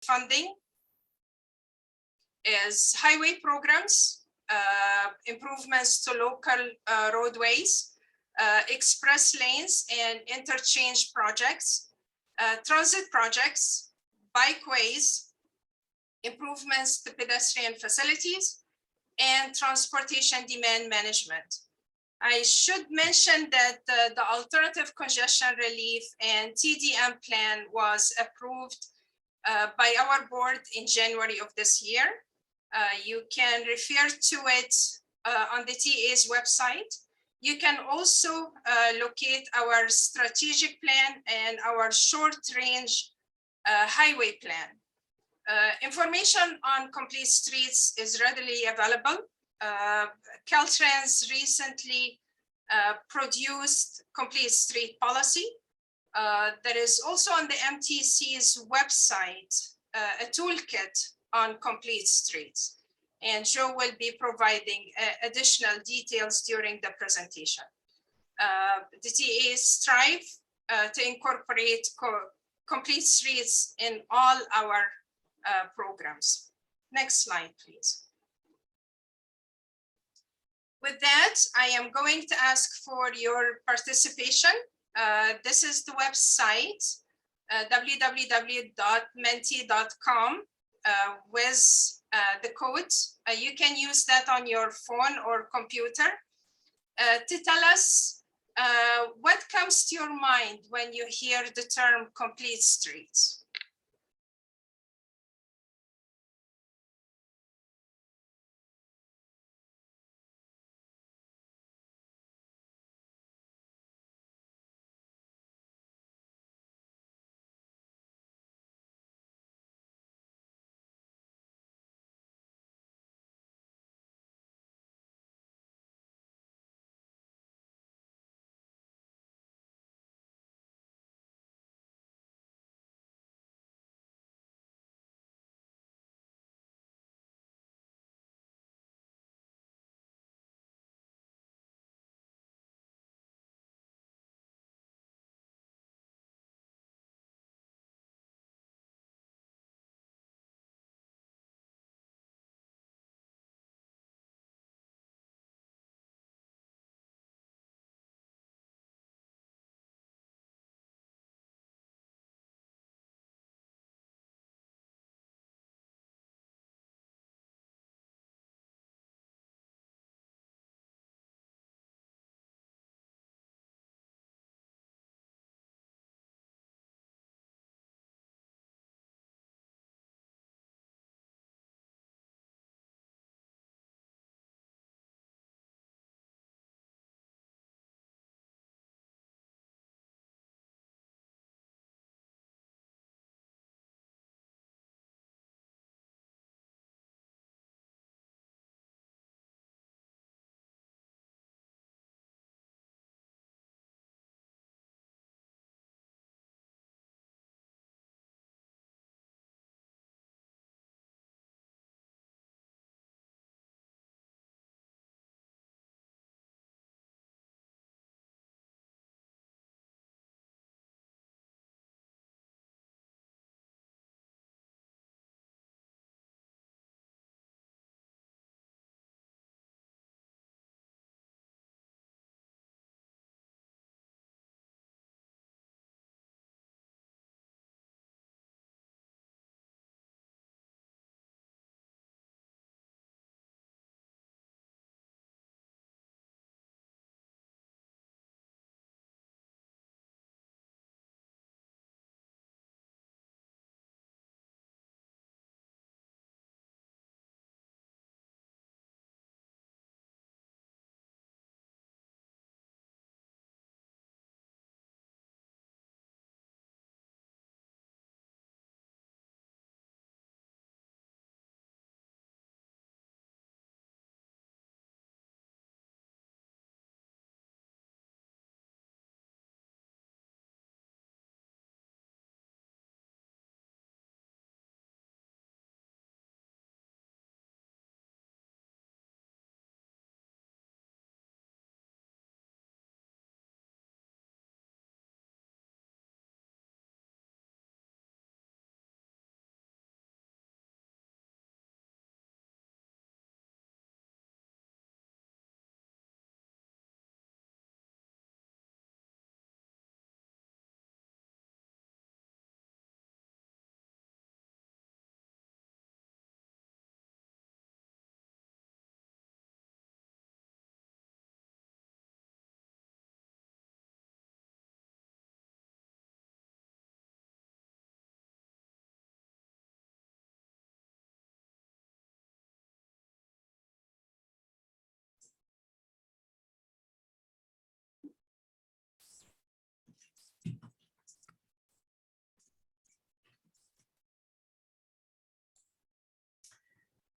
funding is highway programs, improvements to local roadways, express lanes and interchange projects, transit projects, bikeways, improvements to pedestrian facilities, and transportation demand management. I should mention that the alternative congestion relief and TDM plan was approved by our board in January of this year. You can refer to it on the TA's website. You can also locate our strategic plan and our short-range highway plan. Information on complete streets is readily available. Caltrans recently produced complete street policy. There is also on the MTC's website a toolkit on complete streets, and Joe will be providing additional details during the presentation. The TAs strive to incorporate complete streets in all our programs. Next slide, please. With that, I am going to ask for your participation. This is the website, www.menti.com with the code. You can use that on your phone or computer to tell us what comes to your mind when you hear the term complete streets.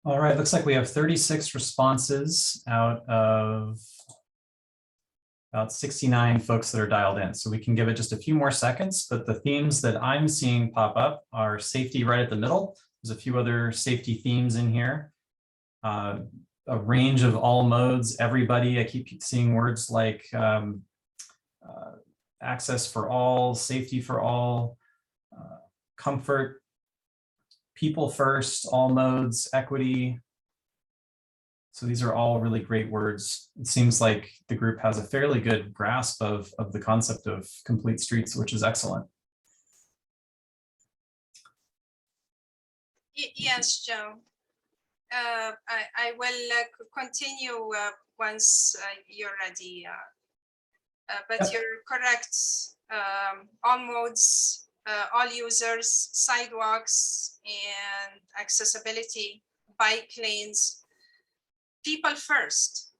All right, looks like we have 36 responses out of about 69 folks that are dialed in. So we can give it just a few more seconds, but the themes that I'm seeing pop up are safety right at the middle. There's a few other safety themes in here. A range of all modes, everybody. I keep seeing words like access for all, safety for all, comfort, people first, all modes, equity. So these are all really great words. It seems like the group has a fairly good grasp of the concept of complete streets, which is excellent. Yes, Joe. I will continue once you're ready. But Yep. you're correct. All modes, all users, sidewalks, and accessibility, bike lanes, people first.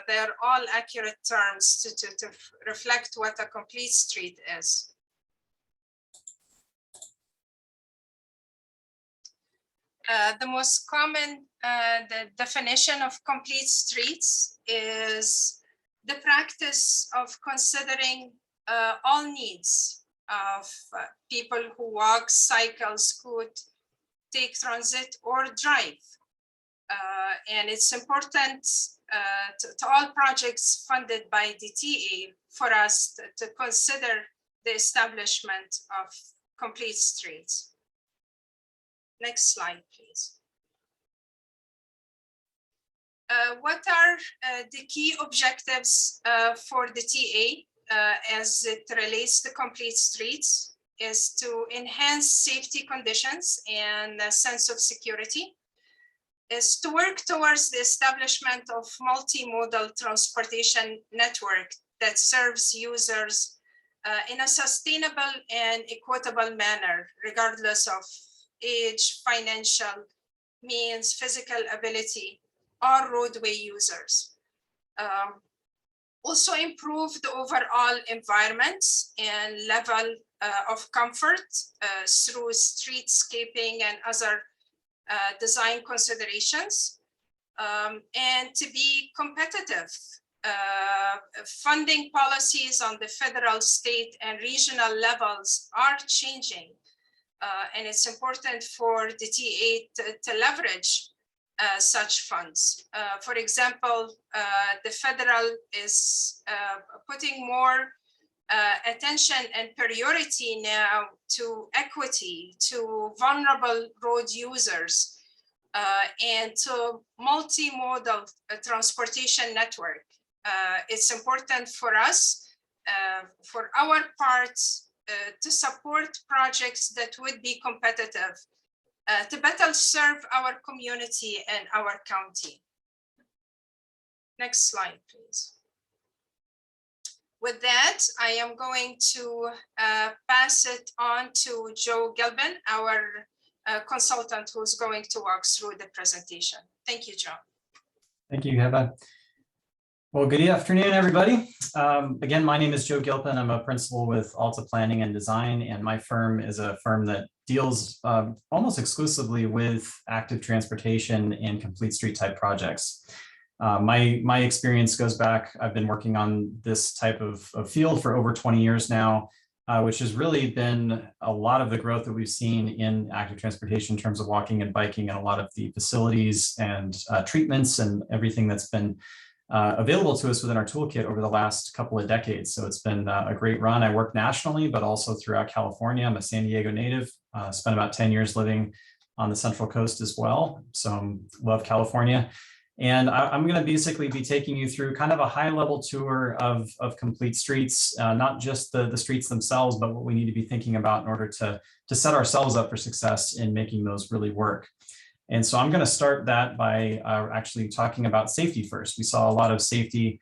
They are all accurate terms to reflect what a complete street is. The most common the definition of complete streets is the practice of considering all needs of people who walk, cycle, scoot, take transit, or drive. And it's important to all projects funded by DTA for us to consider the establishment of complete streets. Next slide, please. What are the key objectives for the TA as it relates to complete streets? Is to enhance safety conditions and a sense of security, is to work towards the establishment of multimodal transportation network that serves users in a sustainable and equitable manner, regardless of age, financial means, physical ability, or roadway users. Also improve the overall environment and level of comfort through streetscaping and other design considerations, and to be competitive. Funding policies on the federal, state, and regional levels are changing. And it's important for the TA to leverage such funds. For example, the federal is putting more attention and priority now to equity, to vulnerable road users, and to multimodal transportation network. It's important for us, for our part, to support projects that would be competitive, to better serve our community and our county. Next slide, please. With that, I am going to pass it on to Joe Gilbin, our consultant, who's going to walk through the presentation. Thank you, Joe. Thank you, Heba. Well, good afternoon, everybody. Again, my name is Joe Gilpin. I'm a principal with Alta Planning and Design, and my firm is a firm that deals almost exclusively with active transportation and complete street type projects. My experience goes back, I've been working on this type of field for over 20 years now, which has really been a lot of the growth that we've seen in active transportation in terms of walking and biking, and a lot of the facilities and treatments and everything that's been available to us within our toolkit over the last couple of decades. So it's been a great run. I work nationally, but also throughout California. I'm a San Diego native, spent about 10 years living on the Central Coast as well. So love California. And I'm going to basically be taking you through kind of a high level tour of complete streets, not just the streets themselves, but what we need to be thinking about in order to set ourselves up for success in making those really work. And so I'm going to start that by actually talking about safety first. We saw a lot of safety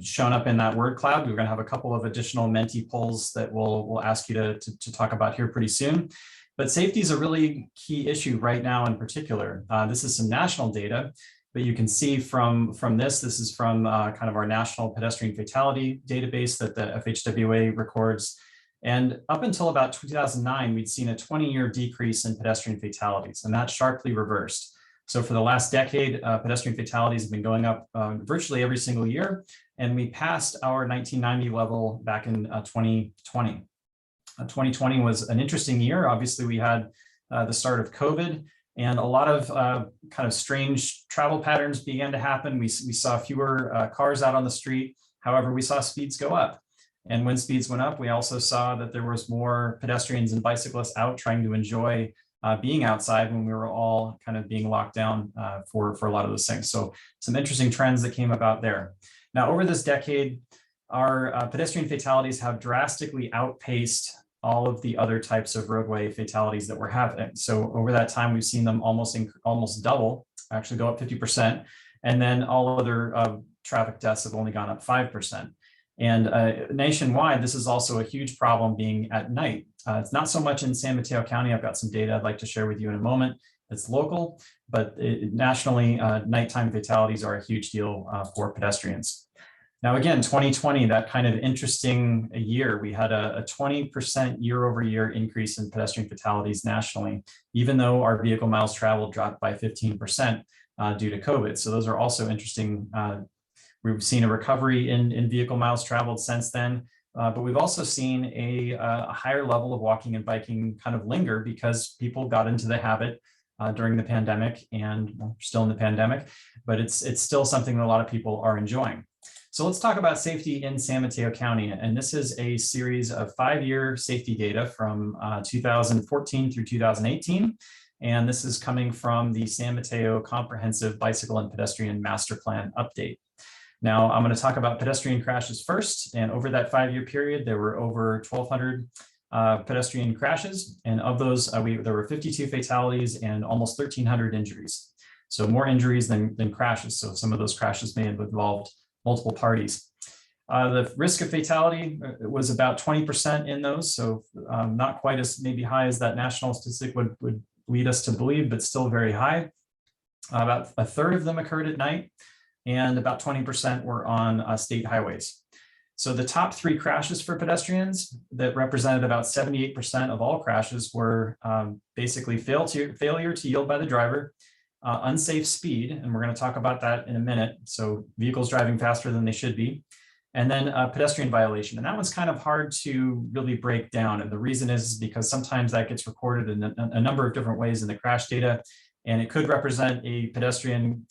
shown up in that word cloud. We're going to have a couple of additional Menti polls that we'll ask you to talk about here pretty soon. But safety is a really key issue right now in particular. This is some national data, but you can see from this is from kind of our national pedestrian fatality database that the FHWA records. And up until about 2009, we'd seen a 20-year decrease in pedestrian fatalities, and that sharply reversed. So for the last decade, pedestrian fatalities have been going up virtually every single year, and we passed our 1990 level back in 2020. 2020 was an interesting year. Obviously, we had the start of COVID, and a lot of kind of strange travel patterns began to happen. We saw fewer cars out on the street. However, we saw speeds go up. And when speeds went up, we also saw that there was more pedestrians and bicyclists out trying to enjoy being outside when we were all kind of being locked down for a lot of those things. So some interesting trends that came about there. Now, over this decade, our pedestrian fatalities have drastically outpaced all of the other types of roadway fatalities that we're having. So over that time, we've seen them almost double, actually go up 50%. And then all other traffic deaths have only gone up 5%. And nationwide, this is also a huge problem being at night. It's not so much in San Mateo County. I've got some data I'd like to share with you in a moment. It's local, but nationally, nighttime fatalities are a huge deal for pedestrians. Now, again, 2020, that kind of interesting year, we had a 20% year-over-year increase in pedestrian fatalities nationally, even though our vehicle miles traveled dropped by 15% due to COVID. So those are also interesting. We've seen a recovery in vehicle miles traveled since then, but we've also seen a higher level of walking and biking kind of linger because people got into the habit during the pandemic, and well, still in the pandemic, but it's still something that a lot of people are enjoying. So let's talk about safety in San Mateo County. And this is a series of 5-year safety data from 2014 through 2018. And this is coming from the San Mateo Comprehensive Bicycle and Pedestrian Master Plan update. Now, I'm going to talk about pedestrian crashes first. And over that 5-year period, there were over 1,200 pedestrian crashes. And of those, there were 52 fatalities and almost 1,300 injuries. So more injuries than crashes. So some of those crashes may have involved multiple parties. The risk of fatality was about 20% in those. So not quite as maybe high as that national statistic would lead us to believe, but still very high. About a third of them occurred at night, and about 20% were on state highways. So the top 3 crashes for pedestrians that represented about 78% of all crashes were basically failure to yield by the driver, unsafe speed, and we're going to talk about that in a minute. So vehicles driving faster than they should be, and then pedestrian violation. And that one's kind of hard to really break down. And the reason is because sometimes that gets recorded in a number of different ways in the crash data, and it could represent a pedestrian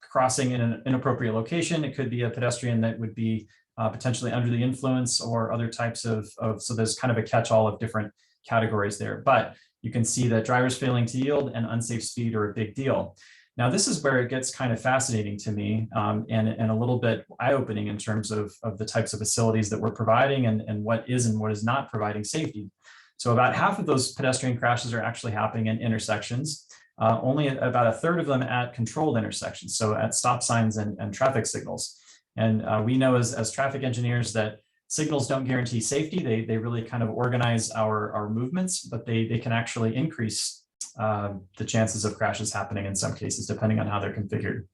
crossing in an inappropriate location. It could be a pedestrian that would be potentially under the influence or other types of, so there's kind of a catch-all of different categories there. But you can see that drivers failing to yield and unsafe speed are a big deal. Now, this is where it gets kind of fascinating to me and a little bit eye-opening in terms of the types of facilities that we're providing and what is and what is not providing safety. So about half of those pedestrian crashes are actually happening in intersections, only about a third of them at controlled intersections, so at stop signs and traffic signals. And we know as traffic engineers that signals don't guarantee safety. They really kind of organize our movements, but they can actually increase the chances of crashes happening in some cases, depending on how they're configured.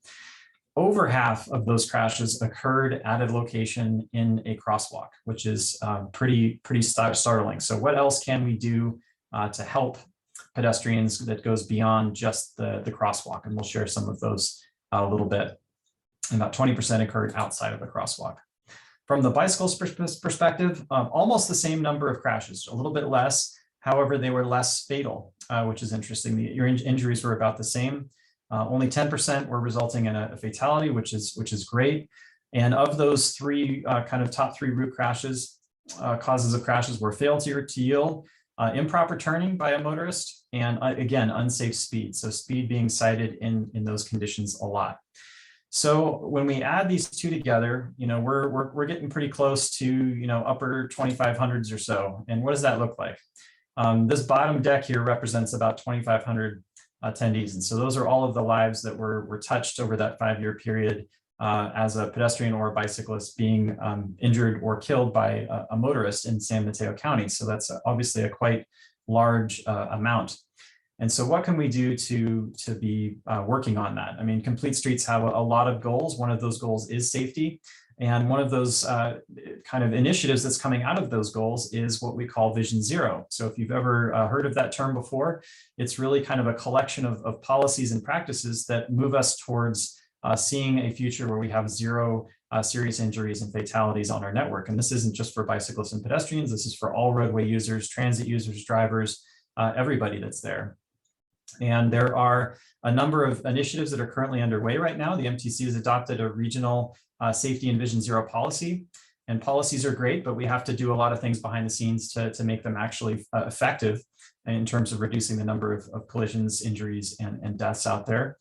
Over half of those crashes occurred at a location in a crosswalk, which is pretty startling. So what else can we do to help pedestrians that goes beyond just the crosswalk? And we'll share some of those a little bit. About 20% occurred outside of the crosswalk. From the bicycle's perspective, almost the same number of crashes, a little bit less. However, they were less fatal, which is interesting. The injuries were about the same. Only 10% were resulting in a fatality, which is great. And of those 3 kind of top 3 root crashes, causes of crashes were failure to yield, improper turning by a motorist, and again, unsafe speed. So speed being cited in those conditions a lot. So when we add these 2 together, we're getting pretty close to, upper 2,500s or so. And what does that look like? This bottom deck here represents about 2,500 attendees. And so those are all of the lives that were touched over that 5-year period as a pedestrian or a bicyclist being injured or killed by a motorist in San Mateo County. So that's obviously a quite large amount. And so what can we do to be working on that? I mean, Complete Streets have a lot of goals. One of those goals is safety. And one of those kind of initiatives that's coming out of those goals is what we call Vision Zero. So if you've ever heard of that term before, it's really kind of a collection of policies and practices that move us towards seeing a future where we have zero serious injuries and fatalities on our network. And this isn't just for bicyclists and pedestrians. This is for all roadway users, transit users, drivers, everybody that's there. And there are a number of initiatives that are currently underway right now. The MTC has adopted a regional safety and Vision Zero policy. And policies are great, but we have to do a lot of things behind the scenes to make them actually effective in terms of reducing the number of collisions, injuries, and deaths out there.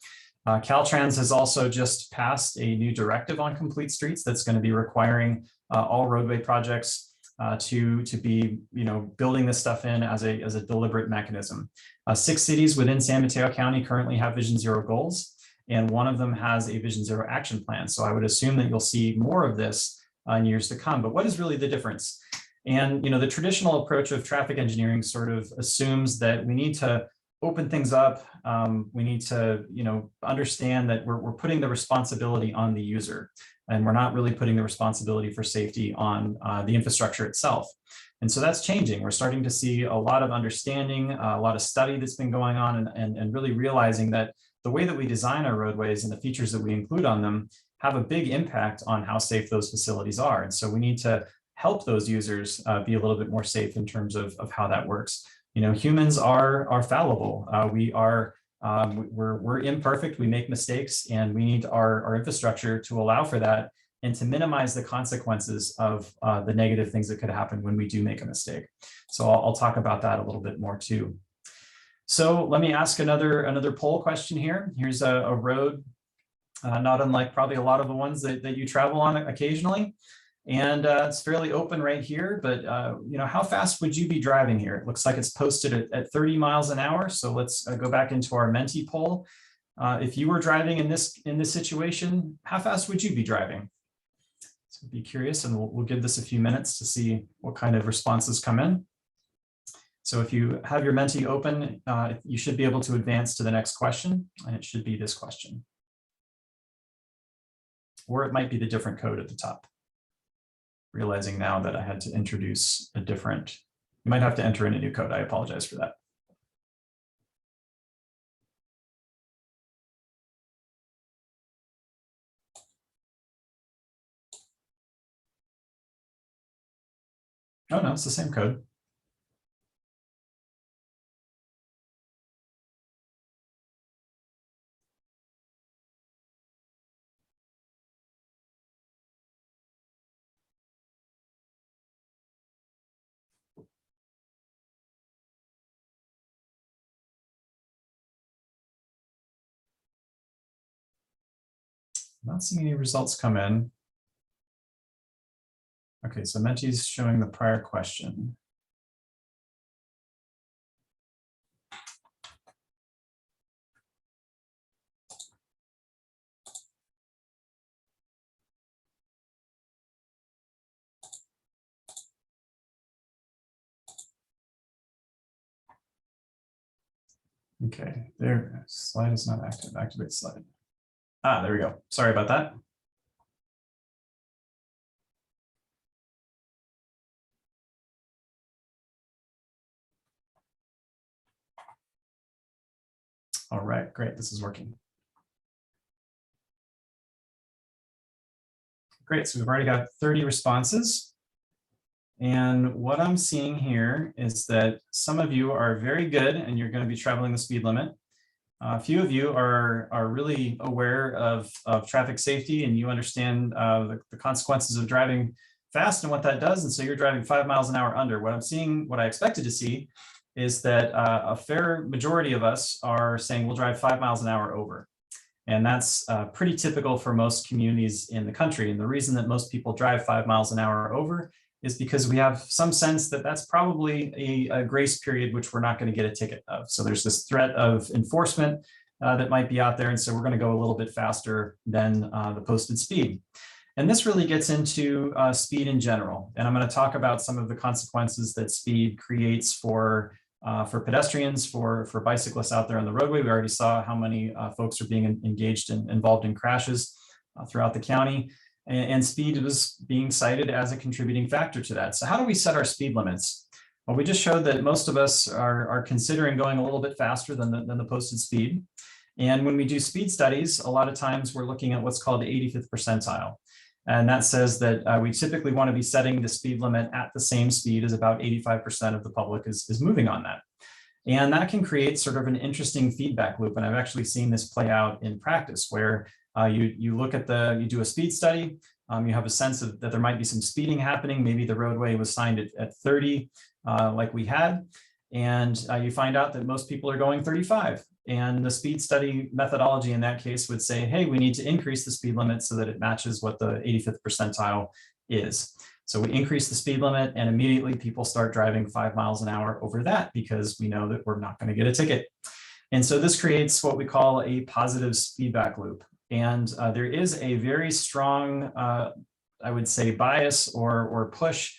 Caltrans has also just passed a new directive on complete streets that's going to be requiring all roadway projects to be, building this stuff in as a deliberate mechanism. 6 cities within San Mateo County currently have Vision Zero goals, and one of them has a Vision Zero action plan. So I would assume that you'll see more of this in years to come. But what is really the difference? And the traditional approach of traffic engineering sort of assumes that we need to open things up. We need to, understand that we're putting the responsibility on the user, and we're not really putting the responsibility for safety on the infrastructure itself. And so that's changing. We're starting to see a lot of understanding, a lot of study that's been going on, and really realizing that the way that we design our roadways and the features that we include on them have a big impact on how safe those facilities are. And so we need to help those users be a little bit more safe in terms of how that works. Humans are fallible. We're imperfect. We make mistakes, and we need our infrastructure to allow for that and to minimize the consequences of the negative things that could happen when we do make a mistake. So I'll talk about that a little bit more too. So let me ask another poll question here. Here's a road, not unlike probably a lot of the ones that you travel on occasionally. And it's fairly open right here, but how fast would you be driving here? It looks like it's posted at 30 miles an hour. So let's go back into our Menti poll. If you were driving in this situation, how fast would you be driving? So be curious, and we'll give this a few minutes to see what kind of responses come in. So if you have your Menti open, you should be able to advance to the next question, and it should be this question. Or it might be the different code at the top. Realizing now that I had to introduce a different, you might have to enter in a new code. I apologize for that. Oh no, it's the same code. Not seeing any results come in. Okay, so Menti's showing the prior question. Okay, there, slide is not active, activate slide. Ah, there we go. Sorry about that. All right, great, this is working. Great, so we've already got 30 responses. And what I'm seeing here is that some of you are very good and you're going to be traveling the speed limit. A few of you are really aware of traffic safety, and you understand the consequences of driving fast and what that does. And so you're driving 5 miles an hour under. What I'm seeing, what I expected to see, is that a fair majority of us are saying we'll drive 5 miles an hour over. And that's pretty typical for most communities in the country. And the reason that most people drive 5 miles an hour over is because we have some sense that that's probably a grace period which we're not going to get a ticket of. So there's this threat of enforcement that might be out there. And so we're going to go a little bit faster than the posted speed. And this really gets into speed in general. And I'm going to talk about some of the consequences that speed creates for pedestrians, for bicyclists out there on the roadway. We already saw how many folks are being engaged and involved in crashes throughout the county. and speed was being cited as a contributing factor to that. So how do we set our speed limits? Well, we just showed that most of us are considering going a little bit faster than the posted speed. And when we do speed studies, a lot of times we're looking at what's called the 85th percentile. And that says that we typically want to be setting the speed limit at the same speed as about 85% of the public is moving on that. And that can create sort of an interesting feedback loop. And I've actually seen this play out in practice where you look at you do a speed study, you have a sense of that there might be some speeding happening. Maybe the roadway was signed at 30 like we had, and you find out that most people are going 35. And the speed study methodology in that case would say, hey, we need to increase the speed limit so that it matches what the 85th percentile is. So we increase the speed limit and immediately people start driving 5 miles an hour over that because we know that we're not going to get a ticket. And so this creates what we call a positive feedback loop. And there is a very strong, I would say, bias or push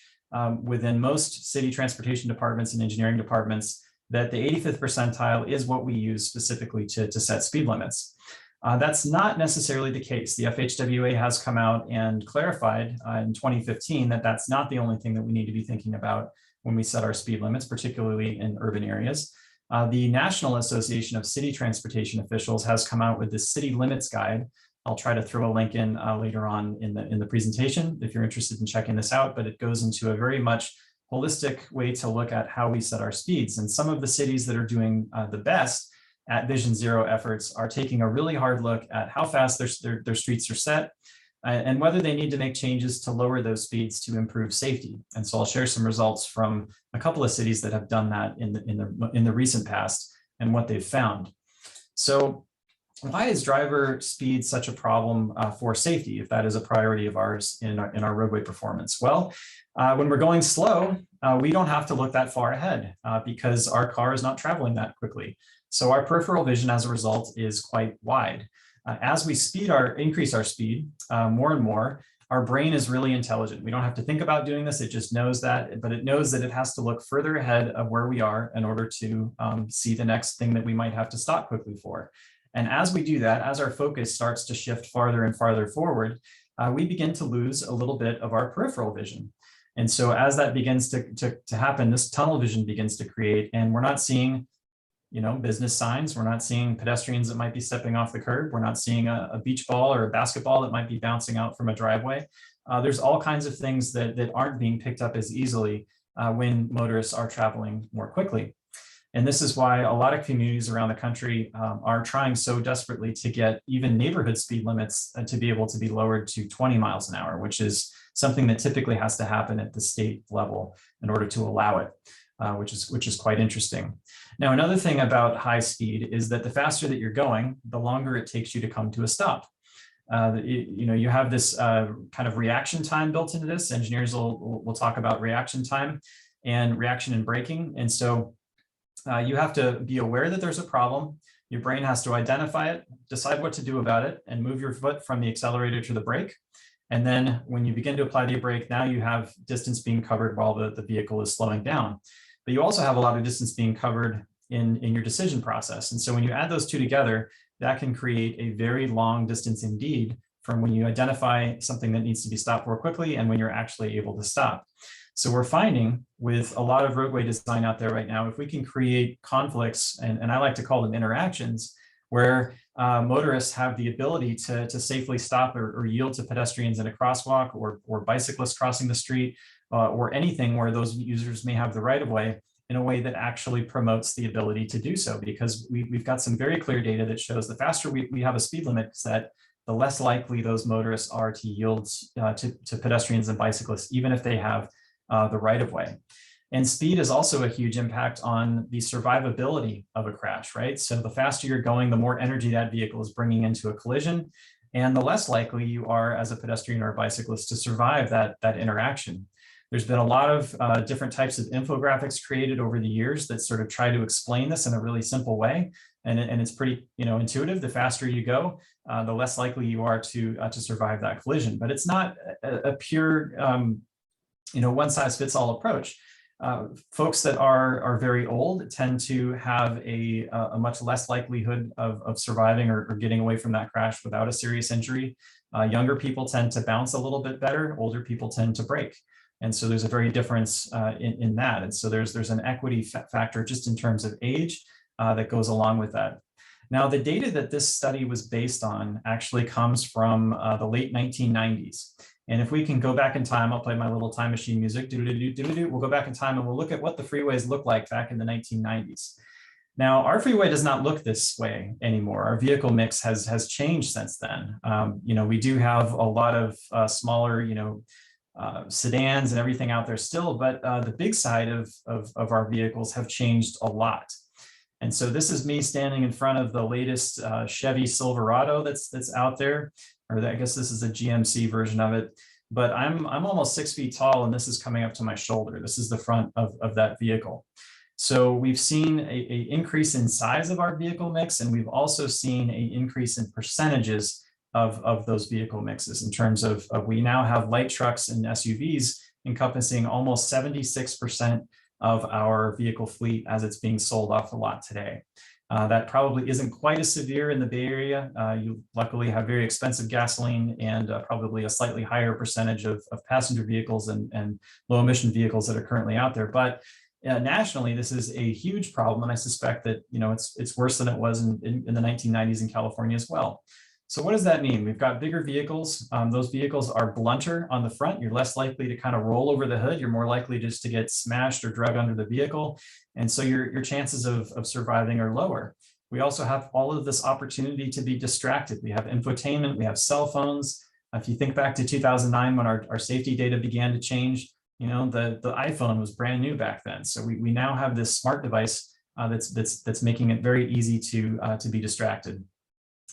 within most city transportation departments and engineering departments that the 85th percentile is what we use specifically to set speed limits. That's not necessarily the case. The FHWA has come out and clarified in 2015 that that's not the only thing that we need to be thinking about when we set our speed limits, particularly in urban areas. The National Association of City Transportation Officials has come out with this city limits guide. I'll try to throw a link in later on in the presentation if you're interested in checking this out, but it goes into a very much holistic way to look at how we set our speeds. And some of the cities that are doing the best at Vision Zero efforts are taking a really hard look at how fast their streets are set and whether they need to make changes to lower those speeds to improve safety. And so I'll share some results from a couple of cities that have done that in the recent past and what they've found. So why is driver speed such a problem for safety, if that is a priority of ours in our roadway performance? Well, when we're going slow, we don't have to look that far ahead because our car is not traveling that quickly. So our peripheral vision as a result is quite wide. As we increase our speed more and more, our brain is really intelligent. We don't have to think about doing this. It just knows that, but it knows that it has to look further ahead of where we are in order to see the next thing that we might have to stop quickly for. And as we do that, as our focus starts to shift farther and farther forward, we begin to lose a little bit of our peripheral vision. And so as that begins to happen, this tunnel vision begins to create, and we're not seeing business signs. We're not seeing pedestrians that might be stepping off the curb. We're not seeing a beach ball or a basketball that might be bouncing out from a driveway. There's all kinds of things that aren't being picked up as easily when motorists are traveling more quickly. And this is why a lot of communities around the country are trying so desperately to get even neighborhood speed limits to be able to be lowered to 20 miles an hour, which is something that typically has to happen at the state level in order to allow it, which is quite interesting. Now, another thing about high speed is that the faster that you're going, the longer it takes you to come to a stop. You have this kind of reaction time built into this. Engineers will talk about reaction time and reaction and braking. And so you have to be aware that there's a problem. Your brain has to identify it, decide what to do about it, and move your foot from the accelerator to the brake. And then when you begin to apply the brake, now you have distance being covered while the vehicle is slowing down. But you also have a lot of distance being covered in your decision process. And so when you add those two together, that can create a very long distance indeed from when you identify something that needs to be stopped more quickly and when you're actually able to stop. So we're finding with a lot of roadway design out there right now, if we can create conflicts, and I like to call them interactions, where motorists have the ability to safely stop or yield to pedestrians in a crosswalk or bicyclists crossing the street or anything where those users may have the right of way in a way that actually promotes the ability to do so, because we've got some very clear data that shows the faster we have a speed limit set, the less likely those motorists are to yield to pedestrians and bicyclists, even if they have the right of way. And speed is also a huge impact on the survivability of a crash, right? So the faster you're going, the more energy that vehicle is bringing into a collision, and the less likely you are as a pedestrian or a bicyclist to survive that interaction. There's been a lot of different types of infographics created over the years that sort of try to explain this in a really simple way. And it's pretty intuitive. The faster you go, the less likely you are to survive that collision. But it's not a pure one size fits all approach. Folks that are very old tend to have a much less likelihood of surviving or getting away from that crash without a serious injury. Younger people tend to bounce a little bit better. Older people tend to break. And so there's a very difference in that. And so there's an equity factor just in terms of age that goes along with that. Now, the data that this study was based on actually comes from the late 1990s. And if we can go back in time, I'll play my little time machine music. We'll go back in time and we'll look at what the freeways looked like back in the 1990s. Now, our freeway does not look this way anymore. Our vehicle mix has changed since then. We do have a lot of smaller, sedans and everything out there still, but the big side of our vehicles have changed a lot. And so this is me standing in front of the latest Chevy Silverado that's out there, or I guess this is a GMC version of it. But I'm almost 6 feet tall, and this is coming up to my shoulder. This is the front of that vehicle. So we've seen a increase in size of our vehicle mix, and we've also seen an increase in percentages of those vehicle mixes in terms of we now have light trucks and SUVs encompassing almost 76% of our vehicle fleet as it's being sold off the lot today. That probably isn't quite as severe in the Bay Area. You luckily have very expensive gasoline and probably a slightly higher percentage of passenger vehicles and low emission vehicles that are currently out there. But nationally, this is a huge problem. And I suspect that it's worse than it was in the 1990s in California as well. So what does that mean? We've got bigger vehicles. Those vehicles are blunter on the front. You're less likely to kind of roll over the hood. You're more likely just to get smashed or drug under the vehicle. And so your chances of surviving are lower. We also have all of this opportunity to be distracted. We have infotainment, we have cell phones. If you think back to 2009 when our safety data began to change, the iPhone was brand new back then. So we now have this smart device that's making it very easy to be distracted.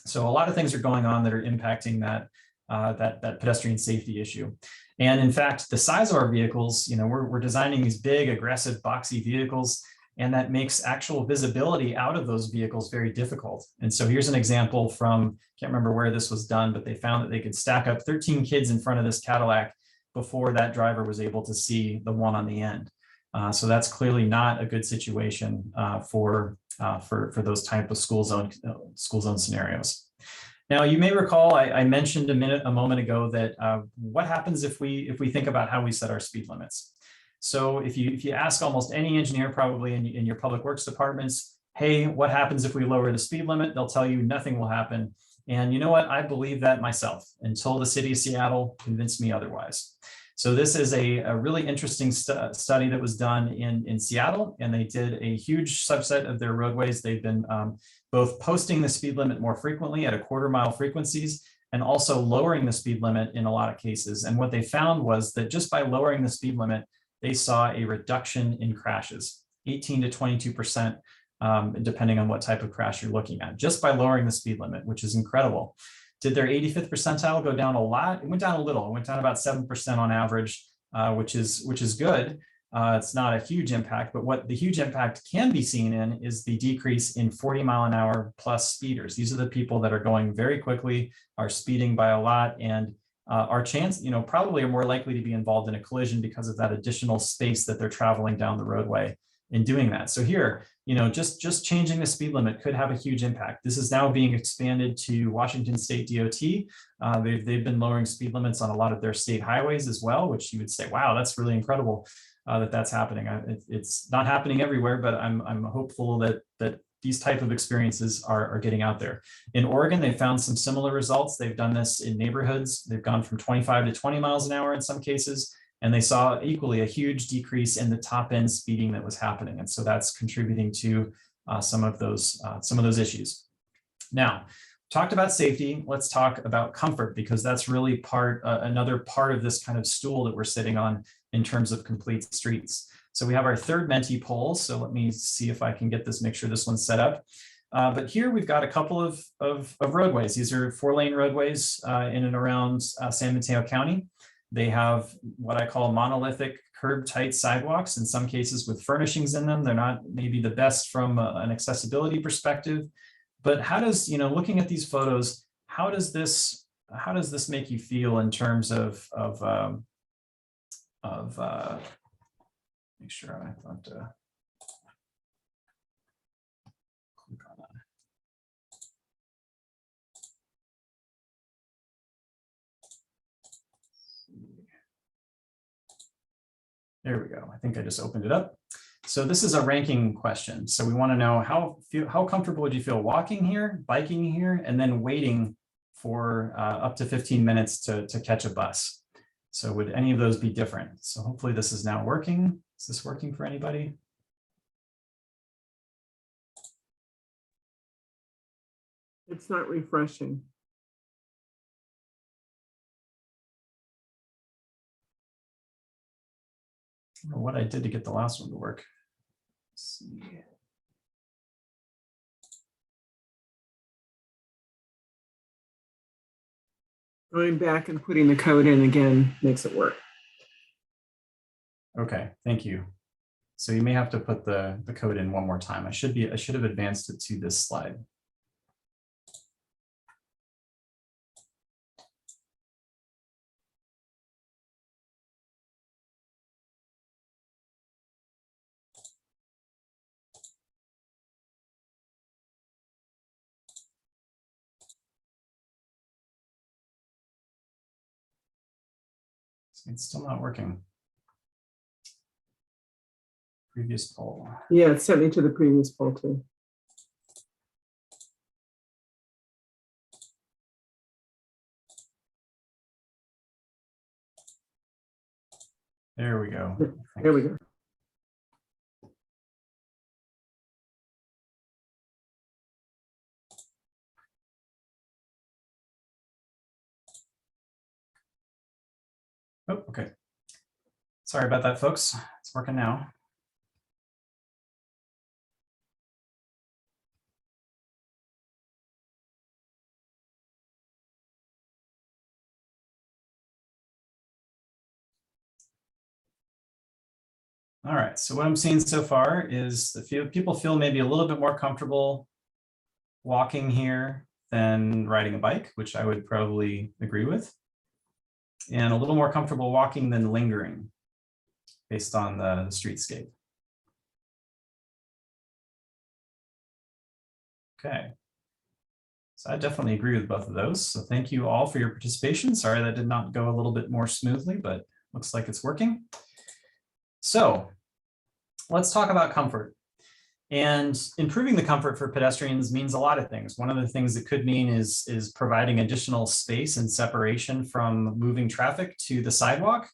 So a lot of things are going on that are impacting that pedestrian safety issue. And in fact, the size of our vehicles, we're designing these big, aggressive, boxy vehicles, and that makes actual visibility out of those vehicles very difficult. And so here's an example from, can't remember where this was done, but they found that they could stack up 13 kids in front of this Cadillac before that driver was able to see the one on the end. So that's clearly not a good situation for those type of school zone scenarios. Now, you may recall I mentioned a moment ago that what happens if we think about how we set our speed limits. So if you ask almost any engineer probably in your public works departments, hey, what happens if we lower the speed limit? They'll tell you nothing will happen. And you know what? I believe that myself until the city of Seattle convinced me otherwise. So this is a really interesting study that was done in Seattle, and they did a huge subset of their roadways. They've been both posting the speed limit more frequently at 1/4 mile frequencies and also lowering the speed limit in a lot of cases. And what they found was that just by lowering the speed limit, they saw a reduction in crashes, 18 to 22%, depending on what type of crash you're looking at, just by lowering the speed limit, which is incredible. Did their 85th percentile go down a lot? It went down a little. It went down about 7% on average, which is good. It's not a huge impact, but what the huge impact can be seen in is the decrease in 40-mile-an-hour plus speeders. These are the people that are going very quickly, are speeding by a lot, and our chance, probably are more likely to be involved in a collision because of that additional space that they're traveling down the roadway in doing that. So here, just changing the speed limit could have a huge impact. This is now being expanded to Washington State DOT. They've been lowering speed limits on a lot of their state highways as well, which you would say, wow, that's really incredible that's happening. It's not happening everywhere, but I'm hopeful that these type of experiences are getting out there. In Oregon, they found some similar results. They've done this in neighborhoods. They've gone from 25 to 20 miles an hour in some cases. And they saw equally a huge decrease in the top end speeding that was happening. And so that's contributing to some of those issues. Now, talked about safety, let's talk about comfort, because that's really another part of this kind of stool that we're sitting on in terms of complete streets. So we have our third Menti poll. So let me see if I can get this, make sure this one's set up. But here we've got a couple of roadways. These are 4-lane roadways in and around San Mateo County. They have what I call monolithic curb tight sidewalks, in some cases with furnishings in them. They're not maybe the best from an accessibility perspective, but how does, looking at these photos, how does this make you feel in terms of make sure I thought click on that. There we go. I think I just opened it up. So this is a ranking question. So we want to know how comfortable would you feel walking here, biking here, and then waiting for up to 15 minutes to catch a bus. So would any of those be different? So hopefully this is now working. Is this working for anybody? It's not refreshing. I don't know what I did to get the last one to work. Let's see. Going back and putting the code in again makes it work. Okay, thank you. So you may have to put the code in one more time. I should have advanced it to this slide. It's still not working. Previous poll. Yeah, it sent me to the previous poll too. There we go. There we go. Oh, okay. Sorry about that, folks. It's working now. All right, so what I'm seeing so far is the people feel maybe a little bit more comfortable walking here than riding a bike, which I would probably agree with. And a little more comfortable walking than lingering based on the streetscape. Okay. So I definitely agree with both of those. So thank you all for your participation. Sorry that did not go a little bit more smoothly, but looks like it's working. So let's talk about comfort. And improving the comfort for pedestrians means a lot of things. One of the things it could mean is providing additional space and separation from moving traffic to the sidewalk.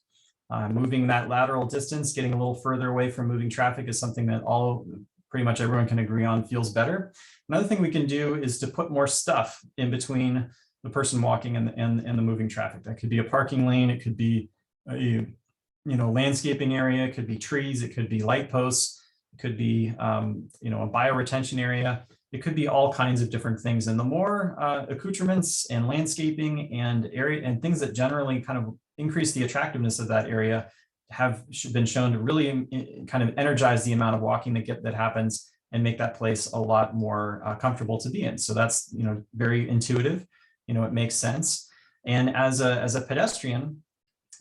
Moving that lateral distance, getting a little further away from moving traffic is something that pretty much everyone can agree on feels better. Another thing we can do is to put more stuff in between the person walking and the moving traffic. That could be a parking lane, it could be a landscaping area, it could be trees, it could be light posts, it could be a bioretention area. It could be all kinds of different things. And the more accoutrements and landscaping and area and things that generally kind of increase the attractiveness of that area have been shown to really kind of energize the amount of walking that happens and make that place a lot more comfortable to be in. So that's very intuitive. It makes sense. And as a pedestrian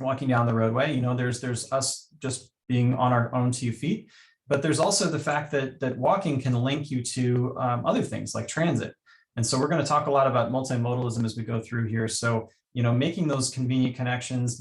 walking down the roadway, there's us just being on our own 2 feet. But there's also the fact that walking can link you to other things like transit. And so we're going to talk a lot about multimodalism as we go through here. So, making those convenient connections,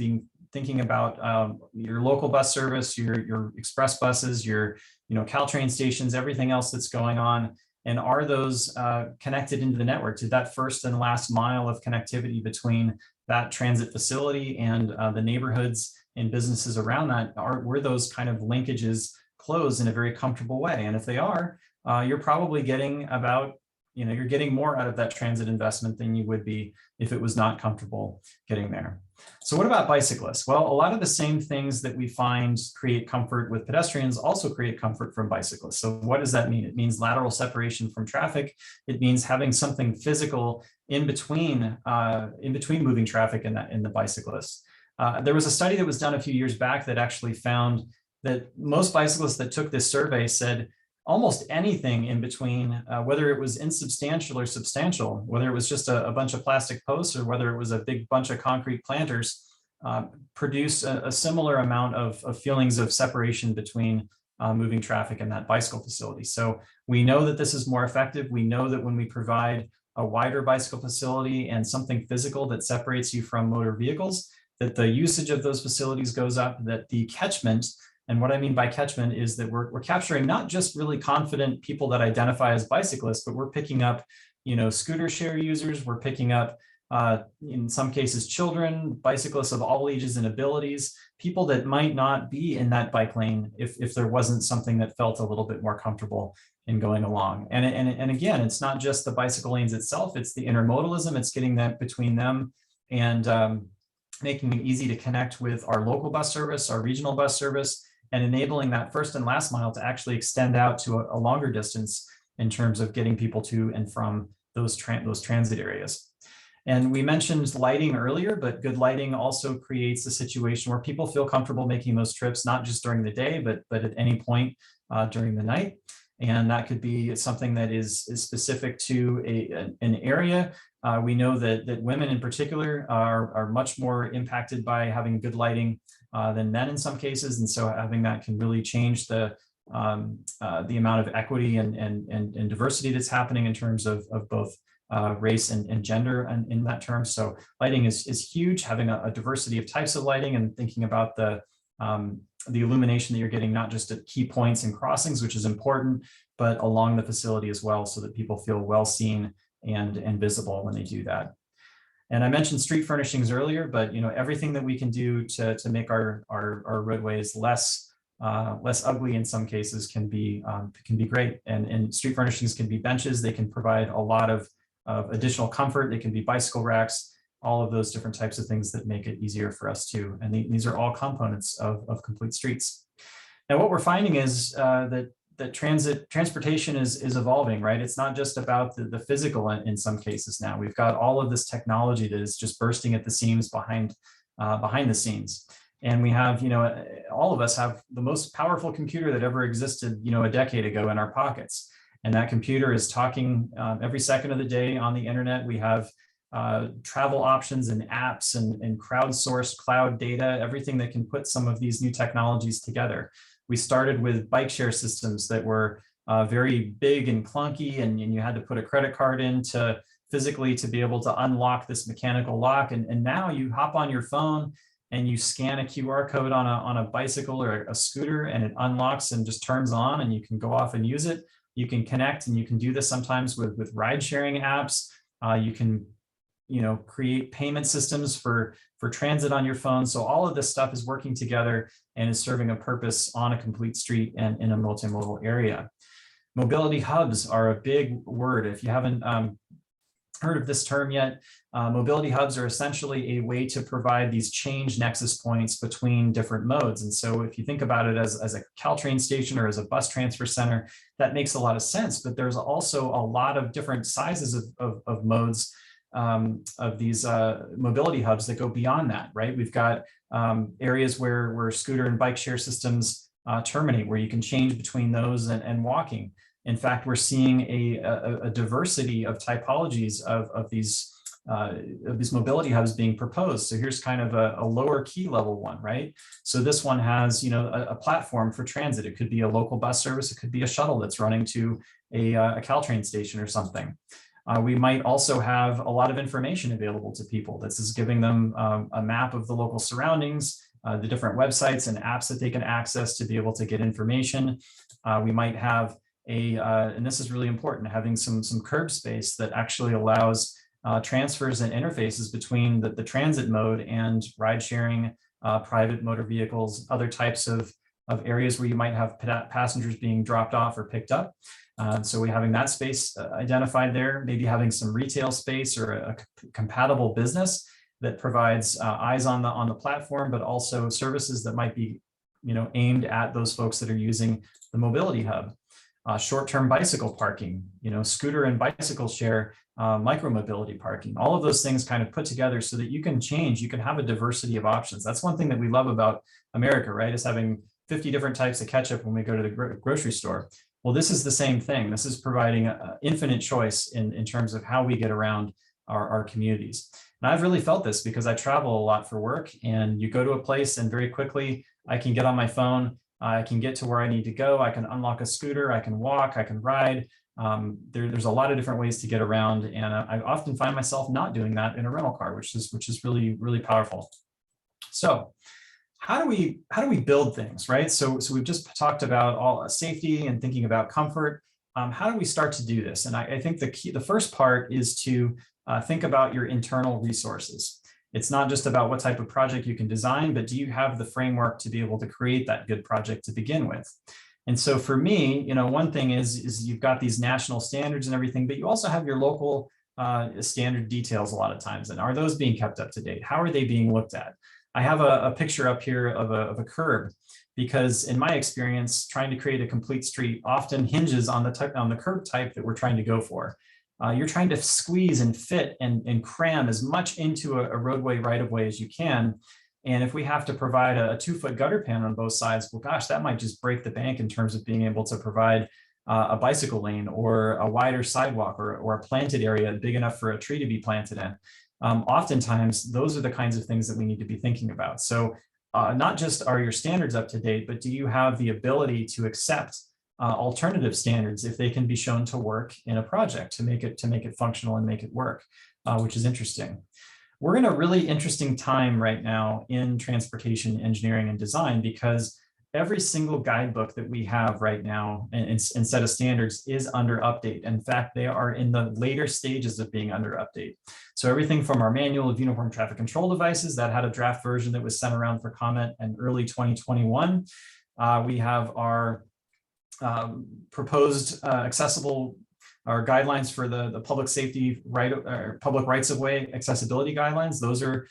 thinking about your local bus service, your express buses, your Caltrain stations, everything else that's going on. And are those connected into the network to that first and last mile of connectivity between that transit facility and the neighborhoods and businesses around that? Were those kind of linkages close in a very comfortable way? And if they are, you're probably getting you're getting more out of that transit investment than you would be if it was not comfortable getting there. So what about bicyclists? Well, a lot of the same things that we find create comfort with pedestrians also create comfort from bicyclists. So what does that mean? It means lateral separation from traffic. It means having something physical in between moving traffic and the bicyclists. There was a study that was done a few years back that actually found that most bicyclists that took this survey said almost anything in between, whether it was insubstantial or substantial, whether it was just a bunch of plastic posts or whether it was a big bunch of concrete planters, produce a similar amount of feelings of separation between moving traffic and that bicycle facility. So we know that this is more effective. We know that when we provide a wider bicycle facility and something physical that separates you from motor vehicles, that the usage of those facilities goes up, that the catchment, and what I mean by catchment is that we're capturing not just really confident people that identify as bicyclists, but we're picking up, scooter share users, we're picking up, in some cases, children, bicyclists of all ages and abilities, people that might not be in that bike lane if there wasn't something that felt a little bit more comfortable in going along. And again, it's not just the bicycle lanes itself, it's the intermodalism, it's getting that between them and making it easy to connect with our local bus service, our regional bus service, and enabling that first and last mile to actually extend out to a longer distance in terms of getting people to and from those transit areas. And we mentioned lighting earlier, but good lighting also creates a situation where people feel comfortable making those trips, not just during the day, but at any point during the night. And that could be something that is specific to an area. We know that women in particular are much more impacted by having good lighting than men in some cases. And so having that can really change the amount of equity and diversity that's happening in terms of both race and gender and in that term. So lighting is huge, having a diversity of types of lighting and thinking about the illumination that you're getting, not just at key points and crossings, which is important, but along the facility as well, so that people feel well seen and visible when they do that. And I mentioned street furnishings earlier, but everything that we can do to make our roadways less ugly in some cases can be great. And street furnishings can be benches. They can provide a lot of additional comfort. They can be bicycle racks, all of those different types of things that make it easier for us too. And these are all components of complete streets. Now, what we're finding is that transportation is evolving, right? It's not just about the physical in some cases now. We've got all of this technology that is just bursting at the seams behind the scenes. And we have, all of us have the most powerful computer that ever existed, a decade ago in our pockets. And that computer is talking every second of the day on the internet. We have travel options and apps and crowdsourced cloud data, everything that can put some of these new technologies together. We started with bike share systems that were very big and clunky, and you had to put a credit card in to physically to be able to unlock this mechanical lock. And now you hop on your phone and you scan a QR code on a bicycle or a scooter, and it unlocks and just turns on, and you can go off and use it. You can connect, and you can do this sometimes with ride sharing apps. You can create payment systems for transit on your phone. So all of this stuff is working together and is serving a purpose on a complete street and in a multimodal area. Mobility hubs are a big word. If you haven't heard of this term yet, mobility hubs are essentially a way to provide these change nexus points between different modes. And so if you think about it as a Caltrain station or as a bus transfer center, that makes a lot of sense. But there's also a lot of different sizes of modes of these mobility hubs that go beyond that, right? We've got areas where scooter and bike share systems terminate, where you can change between those and walking. In fact, we're seeing a diversity of typologies of these mobility hubs being proposed. So here's kind of a lower key level one, right? So this one has, a platform for transit. It could be a local bus service. It could be a shuttle that's running to a Caltrain station or something. We might also have a lot of information available to people. This is giving them a map of the local surroundings, the different websites and apps that they can access to be able to get information. We might have and this is really important, having some curb space that actually allows transfers and interfaces between the transit mode and ride sharing, private motor vehicles, other types of areas where you might have passengers being dropped off or picked up. So we're having that space identified there, maybe having some retail space or a compatible business that provides eyes on the platform, but also services that might be aimed at those folks that are using the mobility hub. Short-term bicycle parking, scooter and bicycle share, micromobility parking, all of those things kind of put together so that you can have a diversity of options. That's one thing that we love about America, right? Is having 50 different types of ketchup when we go to the grocery store. Well, this is the same thing. This is providing infinite choice in terms of how we get around our communities. And I've really felt this because I travel a lot for work, and you go to a place and very quickly I can get on my phone, I can get to where I need to go, I can unlock a scooter, I can walk, I can ride. There's a lot of different ways to get around, and I often find myself not doing that in a rental car, which is really, really powerful. So how do we build things, right? So we've just talked about all safety and thinking about comfort. How do we start to do this? And I think the first part is to think about your internal resources. It's not just about what type of project you can design, but do you have the framework to be able to create that good project to begin with? And so for me, one thing is you've got these national standards and everything, but you also have your local standard details a lot of times. And are those being kept up to date? How are they being looked at? I have a picture up here of a curb, because in my experience, trying to create a complete street often hinges on the curb type that we're trying to go for. You're trying to squeeze and fit and cram as much into a roadway right-of-way as you can. And if we have to provide a 2-foot gutter pan on both sides, well, gosh, that might just break the bank in terms of being able to provide a bicycle lane or a wider sidewalk or a planted area big enough for a tree to be planted in. Oftentimes, those are the kinds of things that we need to be thinking about. So not just are your standards up to date, but do you have the ability to accept alternative standards if they can be shown to work in a project to make it functional and make it work, which is interesting. We're in a really interesting time right now in transportation engineering and design, because every single guidebook that we have right now and set of standards is under update. In fact, they are in the later stages of being under update. So everything from our manual of uniform traffic control devices that had a draft version that was sent around for comment in early 2021. We have our proposed accessible our guidelines for the public safety public rights of way accessibility guidelines. Those are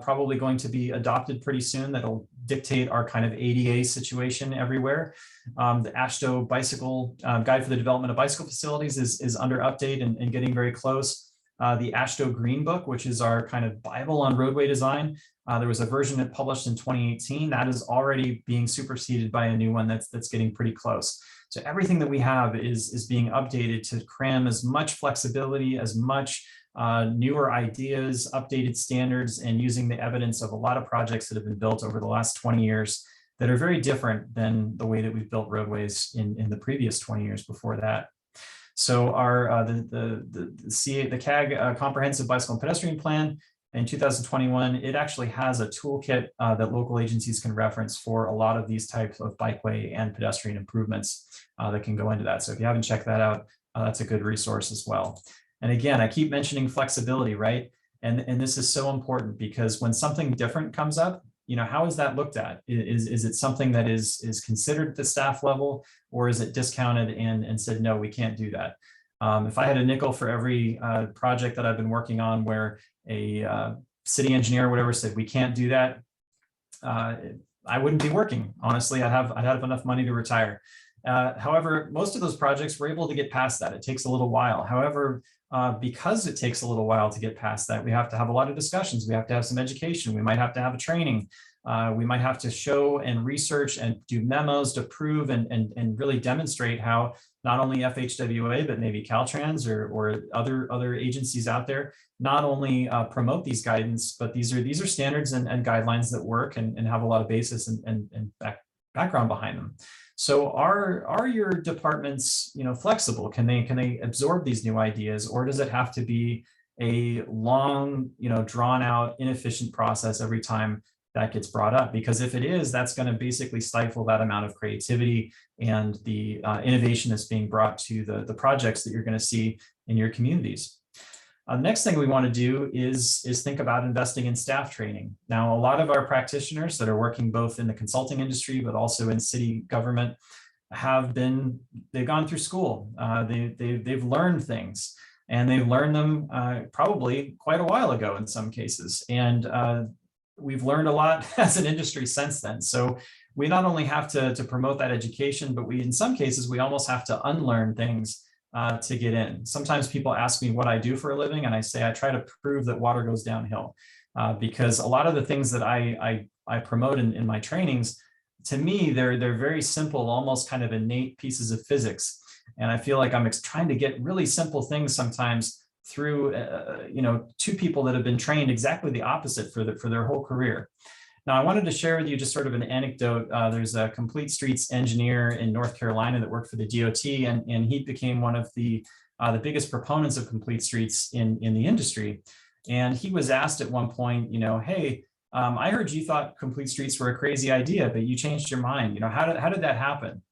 probably going to be adopted pretty soon. That'll dictate our kind of ADA situation everywhere. The AASHTO bicycle guide for the development of bicycle facilities is under update and getting very close. The AASHTO Green Book, which is our kind of Bible on roadway design. There was a version that published in 2018 that is already being superseded by a new one that's getting pretty close. So everything that we have is being updated to cram as much flexibility, as much newer ideas, updated standards, and using the evidence of a lot of projects that have been built over the last 20 years that are very different than the way that we've built roadways in the previous 20 years before that. So our the CAG Comprehensive Bicycle and Pedestrian Plan in 2021, it actually has a toolkit that local agencies can reference for a lot of these types of bikeway and pedestrian improvements that can go into that. So if you haven't checked that out, that's a good resource as well. And again, I keep mentioning flexibility, right? And this is so important because when something different comes up, how is that looked at? Is it something that is considered at the staff level, or is it discounted and said, no, we can't do that? If I had a nickel for every project that I've been working on where a city engineer or whatever said we can't do that, I wouldn't be working. Honestly, I'd have enough money to retire. However, most of those projects were able to get past that. It takes a little while. However, because it takes a little while to get past that, we have to have a lot of discussions. We have to have some education. We might have to have a training. We might have to show and research and do memos to prove and really demonstrate how not only FHWA, but maybe Caltrans or other agencies out there not only promote these guidance, but these are standards and guidelines that work and have a lot of basis and background behind them. So are your departments, flexible? Can they absorb these new ideas, or does it have to be a long, drawn out, inefficient process every time that gets brought up? Because if it is, that's going to basically stifle that amount of creativity and the innovation that's being brought to the projects that you're going to see in your communities. The next thing we want to do is think about investing in staff training. Now, a lot of our practitioners that are working both in the consulting industry, but also in city government they've gone through school. They've learned things, and they've learned them probably quite a while ago in some cases. And we've learned a lot as an industry since then. So we not only have to promote that education, but in some cases, we almost have to unlearn things to get in. Sometimes people ask me what I do for a living, and I say I try to prove that water goes downhill, because a lot of the things that I promote in my trainings, to me, they're very simple, almost kind of innate pieces of physics. And I feel like I'm trying to get really simple things sometimes through, two people that have been trained exactly the opposite for their whole career. Now, I wanted to share with you just sort of an anecdote. There's a complete streets engineer in North Carolina that worked for the DOT, and he became one of the biggest proponents of complete streets in the industry. And he was asked at one point, hey, I heard you thought complete streets were a crazy idea, but you changed your mind. How did that happen?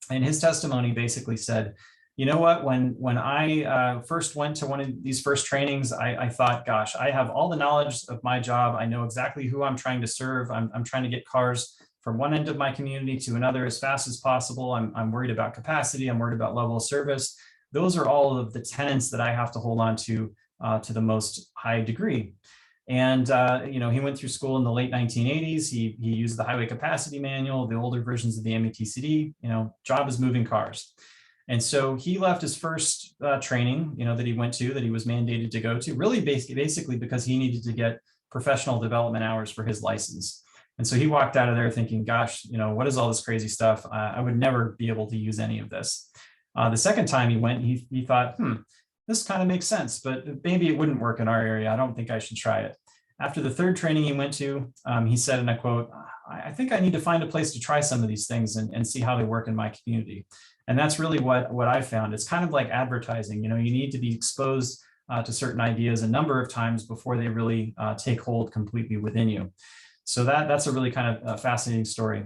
And his testimony basically said, you know what, when I first went to one of these first trainings, I thought, gosh, I have all the knowledge of my job. I know exactly who I'm trying to serve. I'm trying to get cars from one end of my community to another as fast as possible. I'm worried about capacity. I'm worried about level of service. Those are all of the tenets that I have to hold on to the most high degree. And, he went through school in the late 1980s. He used the highway capacity manual, the older versions of the METCD, job is moving cars. And so he left his first training, that he went to, that he was mandated to go to, really basically because he needed to get professional development hours for his license. And so he walked out of there thinking, gosh, what is all this crazy stuff? I would never be able to use any of this. The second time he went, he thought, this kind of makes sense, but maybe it wouldn't work in our area. I don't think I should try it. After the third training he went to, he said, and I quote, I think I need to find a place to try some of these things and see how they work in my community. And that's really what I found. It's kind of like advertising. You need to be exposed to certain ideas a number of times before they really take hold completely within you. So that's a really kind of fascinating story.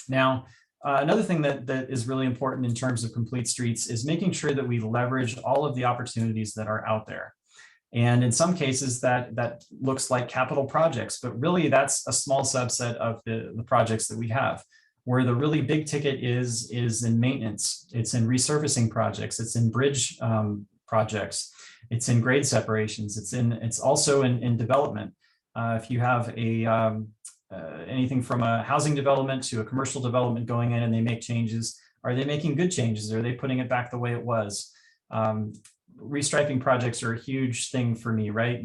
Now, another thing that is really important in terms of complete streets is making sure that we leverage all of the opportunities that are out there. And in some cases that looks like capital projects, but really that's a small subset of the projects that we have. Where the really big ticket is in maintenance, it's in resurfacing projects, it's in bridge projects, it's in grade separations, it's also in development. If you have anything from a housing development to a commercial development going in and they make changes, are they making good changes? Are they putting it back the way it was? Restriping projects are a huge thing for me, right?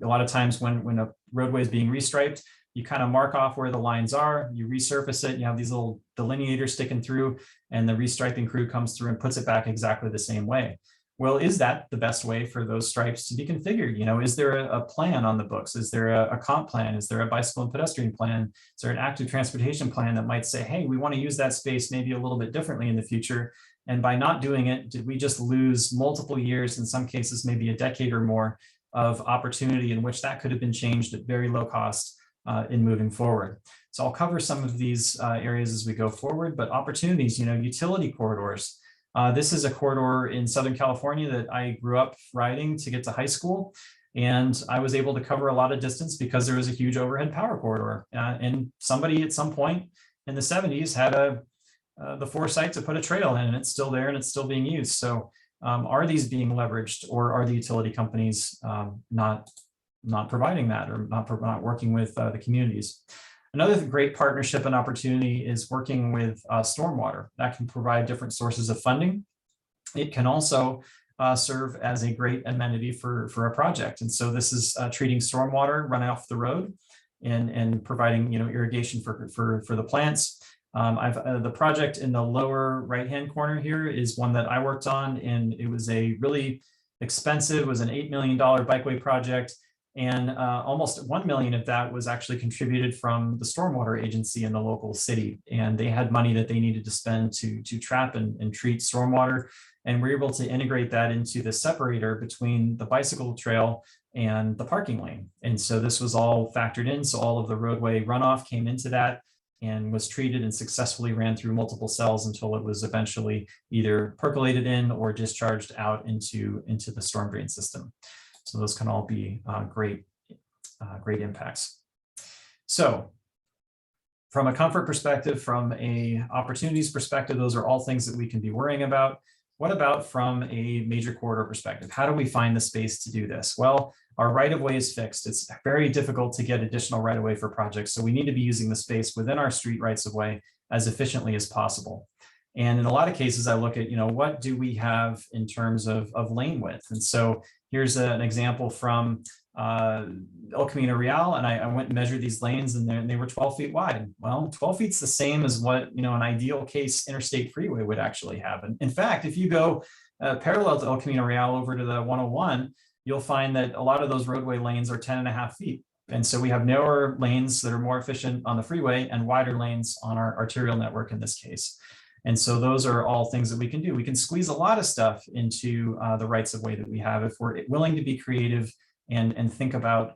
A lot of times when a roadway is being restriped, you kind of mark off where the lines are, you resurface it, you have these little delineators sticking through, and the restriping crew comes through and puts it back exactly the same way. Well, is that the best way for those stripes to be configured? Is there a plan on the books? Is there a comp plan? Is there a bicycle and pedestrian plan? Is there an active transportation plan that might say, hey, we want to use that space maybe a little bit differently in the future? And by not doing it, did we just lose multiple years, in some cases, maybe a decade or more of opportunity in which that could have been changed at very low cost in moving forward? So I'll cover some of these areas as we go forward, but opportunities, utility corridors. This is a corridor in Southern California that I grew up riding to get to high school. And I was able to cover a lot of distance because there was a huge overhead power corridor. And somebody at some point in the 70s had the foresight to put a trail in, and it's still there and it's still being used. So are these being leveraged, or are the utility companies not providing that, or not working with the communities? Another great partnership and opportunity is working with stormwater. That can provide different sources of funding. It can also serve as a great amenity for a project. And so this is treating stormwater running off the road and providing irrigation for the plants. The project in the lower right-hand corner here is one that I worked on, and it was a really expensive, it was an $8 million bikeway project. And almost 1 million of that was actually contributed from the stormwater agency in the local city. And they had money that they needed to spend to trap and treat stormwater. And we're able to integrate that into the separator between the bicycle trail and the parking lane. And so this was all factored in. So all of the roadway runoff came into that and was treated and successfully ran through multiple cells until it was eventually either percolated in or discharged out into the storm drain system. So those can all be great impacts. So from a comfort perspective, from a opportunities perspective, those are all things that we can be worrying about. What about from a major corridor perspective? How do we find the space to do this? Well, our right-of-way is fixed. It's very difficult to get additional right-of-way for projects. So we need to be using the space within our street rights-of-way as efficiently as possible. And in a lot of cases, I look at, what do we have in terms of lane width? And so here's an example from El Camino Real, and I went and measured these lanes, and they were 12 feet wide. Well, 12 feet's the same as what an ideal case interstate freeway would actually have. And in fact, if you go parallel to El Camino Real over to the 101, you'll find that a lot of those roadway lanes are 10.5 feet. And so we have narrower lanes that are more efficient on the freeway and wider lanes on our arterial network in this case. And so those are all things that we can do. We can squeeze a lot of stuff into the rights of way that we have if we're willing to be creative and think about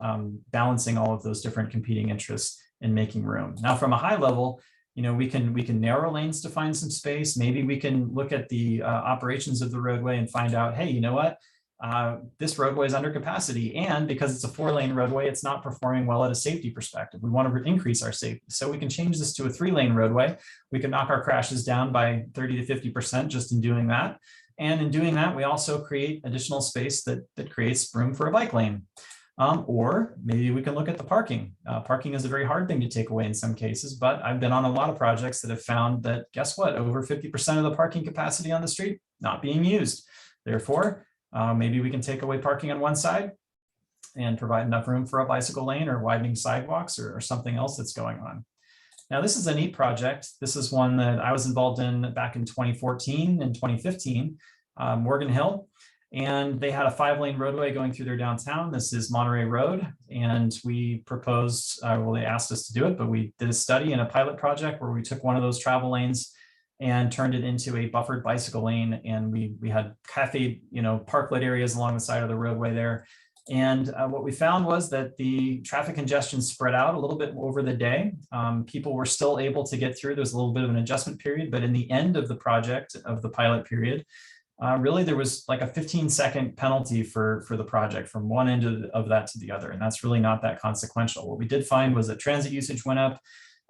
balancing all of those different competing interests and making room. Now, from a high level, we can narrow lanes to find some space. Maybe we can look at the operations of the roadway and find out, hey, you know what? This roadway is under capacity, and because it's a 4-lane roadway, it's not performing well at a safety perspective. We want to increase our safety, so we can change this to a 3-lane roadway. We can knock our crashes down by 30 to 50% just in doing that. And in doing that, we also create additional space that creates room for a bike lane. Or maybe we can look at the parking. Parking is a very hard thing to take away in some cases, but I've been on a lot of projects that have found that, guess what, over 50% of the parking capacity on the street not being used. Therefore, maybe we can take away parking on one side and provide enough room for a bicycle lane or widening sidewalks or something else that's going on. Now, this is a neat project. This is one that I was involved in back in 2014 and 2015, Morgan Hill. And they had a 5-lane roadway going through their downtown. This is Monterey Road. And we proposed, well, they asked us to do it, but we did a study and a pilot project where we took one of those travel lanes and turned it into a buffered bicycle lane. And we had cafe, parklet areas along the side of the roadway there. And what we found was that the traffic congestion spread out a little bit over the day. People were still able to get through. There's a little bit of an adjustment period, but in the end of the project, of the pilot period, really there was like a 15-second penalty for the project from one end of that to the other. And that's really not that consequential. What we did find was that transit usage went up.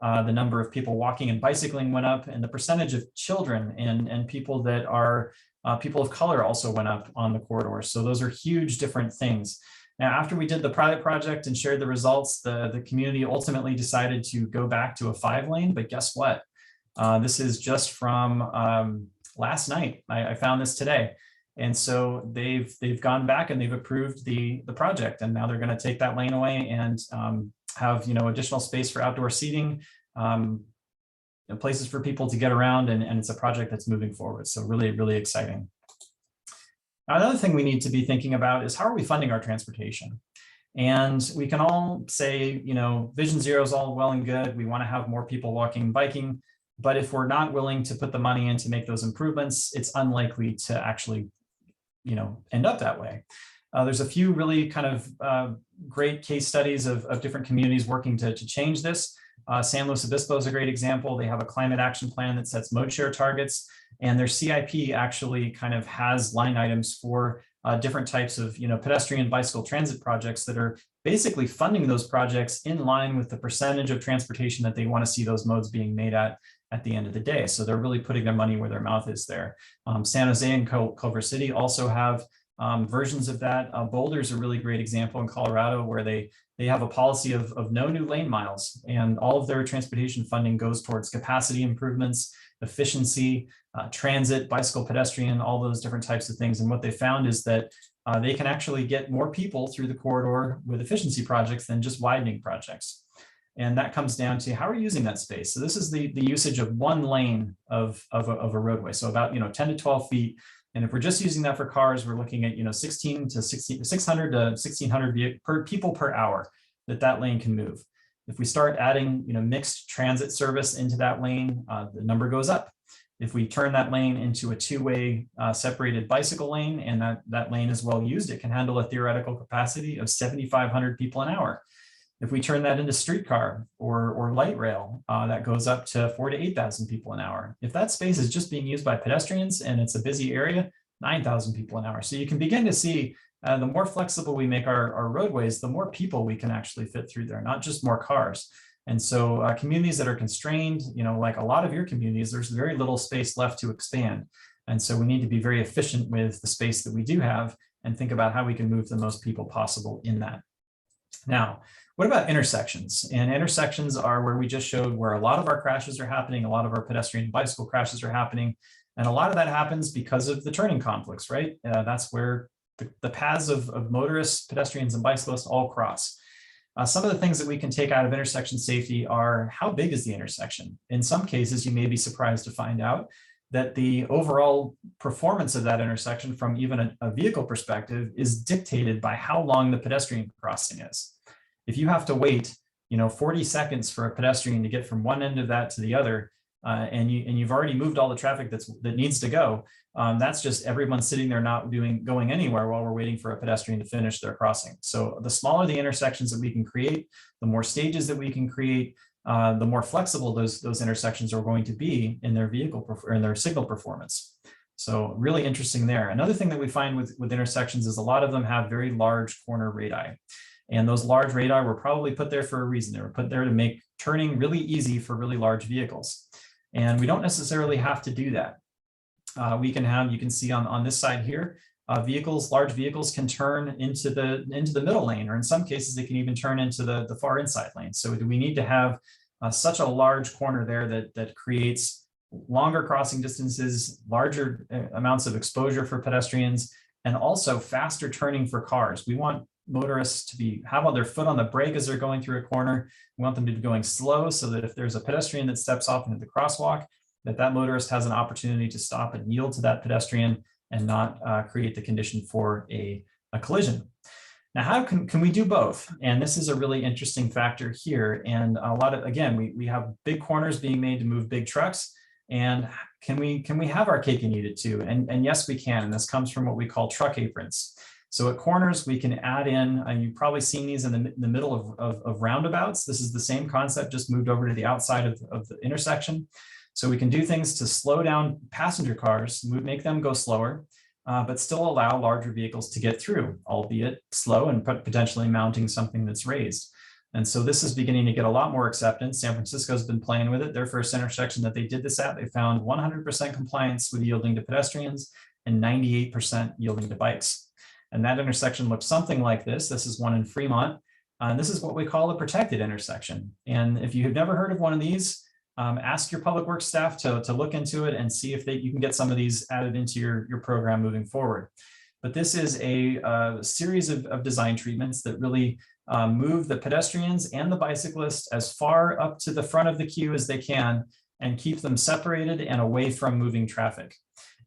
The number of people walking and bicycling went up, and the percentage of children and people that are people of color also went up on the corridor. So those are huge different things. Now, after we did the pilot project and shared the results, the community ultimately decided to go back to a 5-lane, but guess what? This is just from last night. I found this today. And so they've gone back and they've approved the project, and now they're going to take that lane away and have additional space for outdoor seating, places for people to get around, and it's a project that's moving forward. So really, really exciting. Now, another thing we need to be thinking about is how are we funding our transportation? And we can all say, Vision Zero is all well and good. We want to have more people walking and biking. But if we're not willing to put the money in to make those improvements, it's unlikely to actually, end up that way. There's a few really kind of great case studies of different communities working to change this. San Luis Obispo is a great example. They have a climate action plan that sets mode share targets, and their CIP actually kind of has line items for different types of pedestrian bicycle transit projects that are basically funding those projects in line with the percentage of transportation that they want to see those modes being made at the end of the day. So they're really putting their money where their mouth is there. San Jose and Culver City also have versions of that. Boulder's a really great example in Colorado, where they have a policy of no new lane miles, and all of their transportation funding goes towards capacity improvements, efficiency, transit, bicycle, pedestrian, all those different types of things. And what they found is that they can actually get more people through the corridor with efficiency projects than just widening projects. And that comes down to how we're using that space. So this is the usage of one lane of a roadway. So about 10 to 12 feet. And if we're just using that for cars, we're looking at 600 to 1,600 people per hour that lane can move. If we start adding mixed transit service into that lane, the number goes up. If we turn that lane into a 2-way separated bicycle lane, and that lane is well used, it can handle a theoretical capacity of 7,500 people an hour. If we turn that into streetcar or light rail, that goes up to 4,000 to 8,000 people an hour. If that space is just being used by pedestrians and it's a busy area, 9,000 people an hour. So you can begin to see the more flexible we make our roadways, the more people we can actually fit through there, not just more cars. And so communities that are constrained, like a lot of your communities, there's very little space left to expand. And so we need to be very efficient with the space that we do have and think about how we can move the most people possible in that. Now, what about intersections? And intersections are where we just showed where a lot of our crashes are happening, a lot of our pedestrian bicycle crashes are happening. And a lot of that happens because of the turning conflicts, right? That's where the paths of motorists, pedestrians, and bicyclists all cross. Some of the things that we can take out of intersection safety are how big is the intersection? In some cases, you may be surprised to find out that the overall performance of that intersection from even a vehicle perspective is dictated by how long the pedestrian crossing is. If you have to wait, 40 seconds for a pedestrian to get from one end of that to the other, and you've already moved all the traffic that needs to go, that's just everyone sitting there not going anywhere while we're waiting for a pedestrian to finish their crossing. So the smaller the intersections that we can create, the more stages that we can create, the more flexible those intersections are going to be in their signal performance. So really interesting there. Another thing that we find with intersections is a lot of them have very large corner radii. And those large radii were probably put there for a reason. They were put there to make turning really easy for really large vehicles. And we don't necessarily have to do that. You can see on this side here, large vehicles can turn into the middle lane, or in some cases, they can even turn into the far inside lane. So do we need to have such a large corner there that creates longer crossing distances, larger amounts of exposure for pedestrians, and also faster turning for cars? We want motorists to have their foot on the brake as they're going through a corner. We want them to be going slow so that if there's a pedestrian that steps off into the crosswalk, that motorist has an opportunity to stop and yield to that pedestrian and not create the condition for a collision. Now, how can we do both? And this is a really interesting factor here. And again, we have big corners being made to move big trucks. And can we have our cake and eat it too? And yes, we can. And this comes from what we call truck aprons. So at corners, we can add in, and you've probably seen these in the middle of roundabouts. This is the same concept, just moved over to the outside of the intersection. So we can do things to slow down passenger cars, make them go slower, but still allow larger vehicles to get through, albeit slow and potentially mounting something that's raised. And so this is beginning to get a lot more acceptance. San Francisco's been playing with it. Their first intersection that they did this at, they found 100% compliance with yielding to pedestrians and 98% yielding to bikes. And that intersection looks something like this. This is one in Fremont. And this is what we call a protected intersection. And if you have never heard of one of these, ask your public works staff to look into it and see if you can get some of these added into your program moving forward. But this is a series of design treatments that really move the pedestrians and the bicyclists as far up to the front of the queue as they can and keep them separated and away from moving traffic.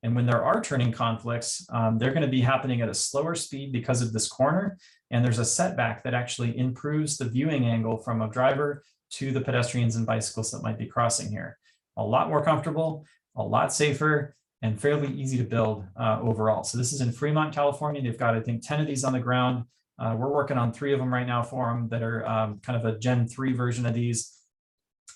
And when there are turning conflicts, they're going to be happening at a slower speed because of this corner. And there's a setback that actually improves the viewing angle from a driver to the pedestrians and bicyclists that might be crossing here. A lot more comfortable, a lot safer, and fairly easy to build overall. So this is in Fremont, California. They've got, I think, 10 of these on the ground. We're working on 3 of them right now for them that are kind of a Gen 3 version of these,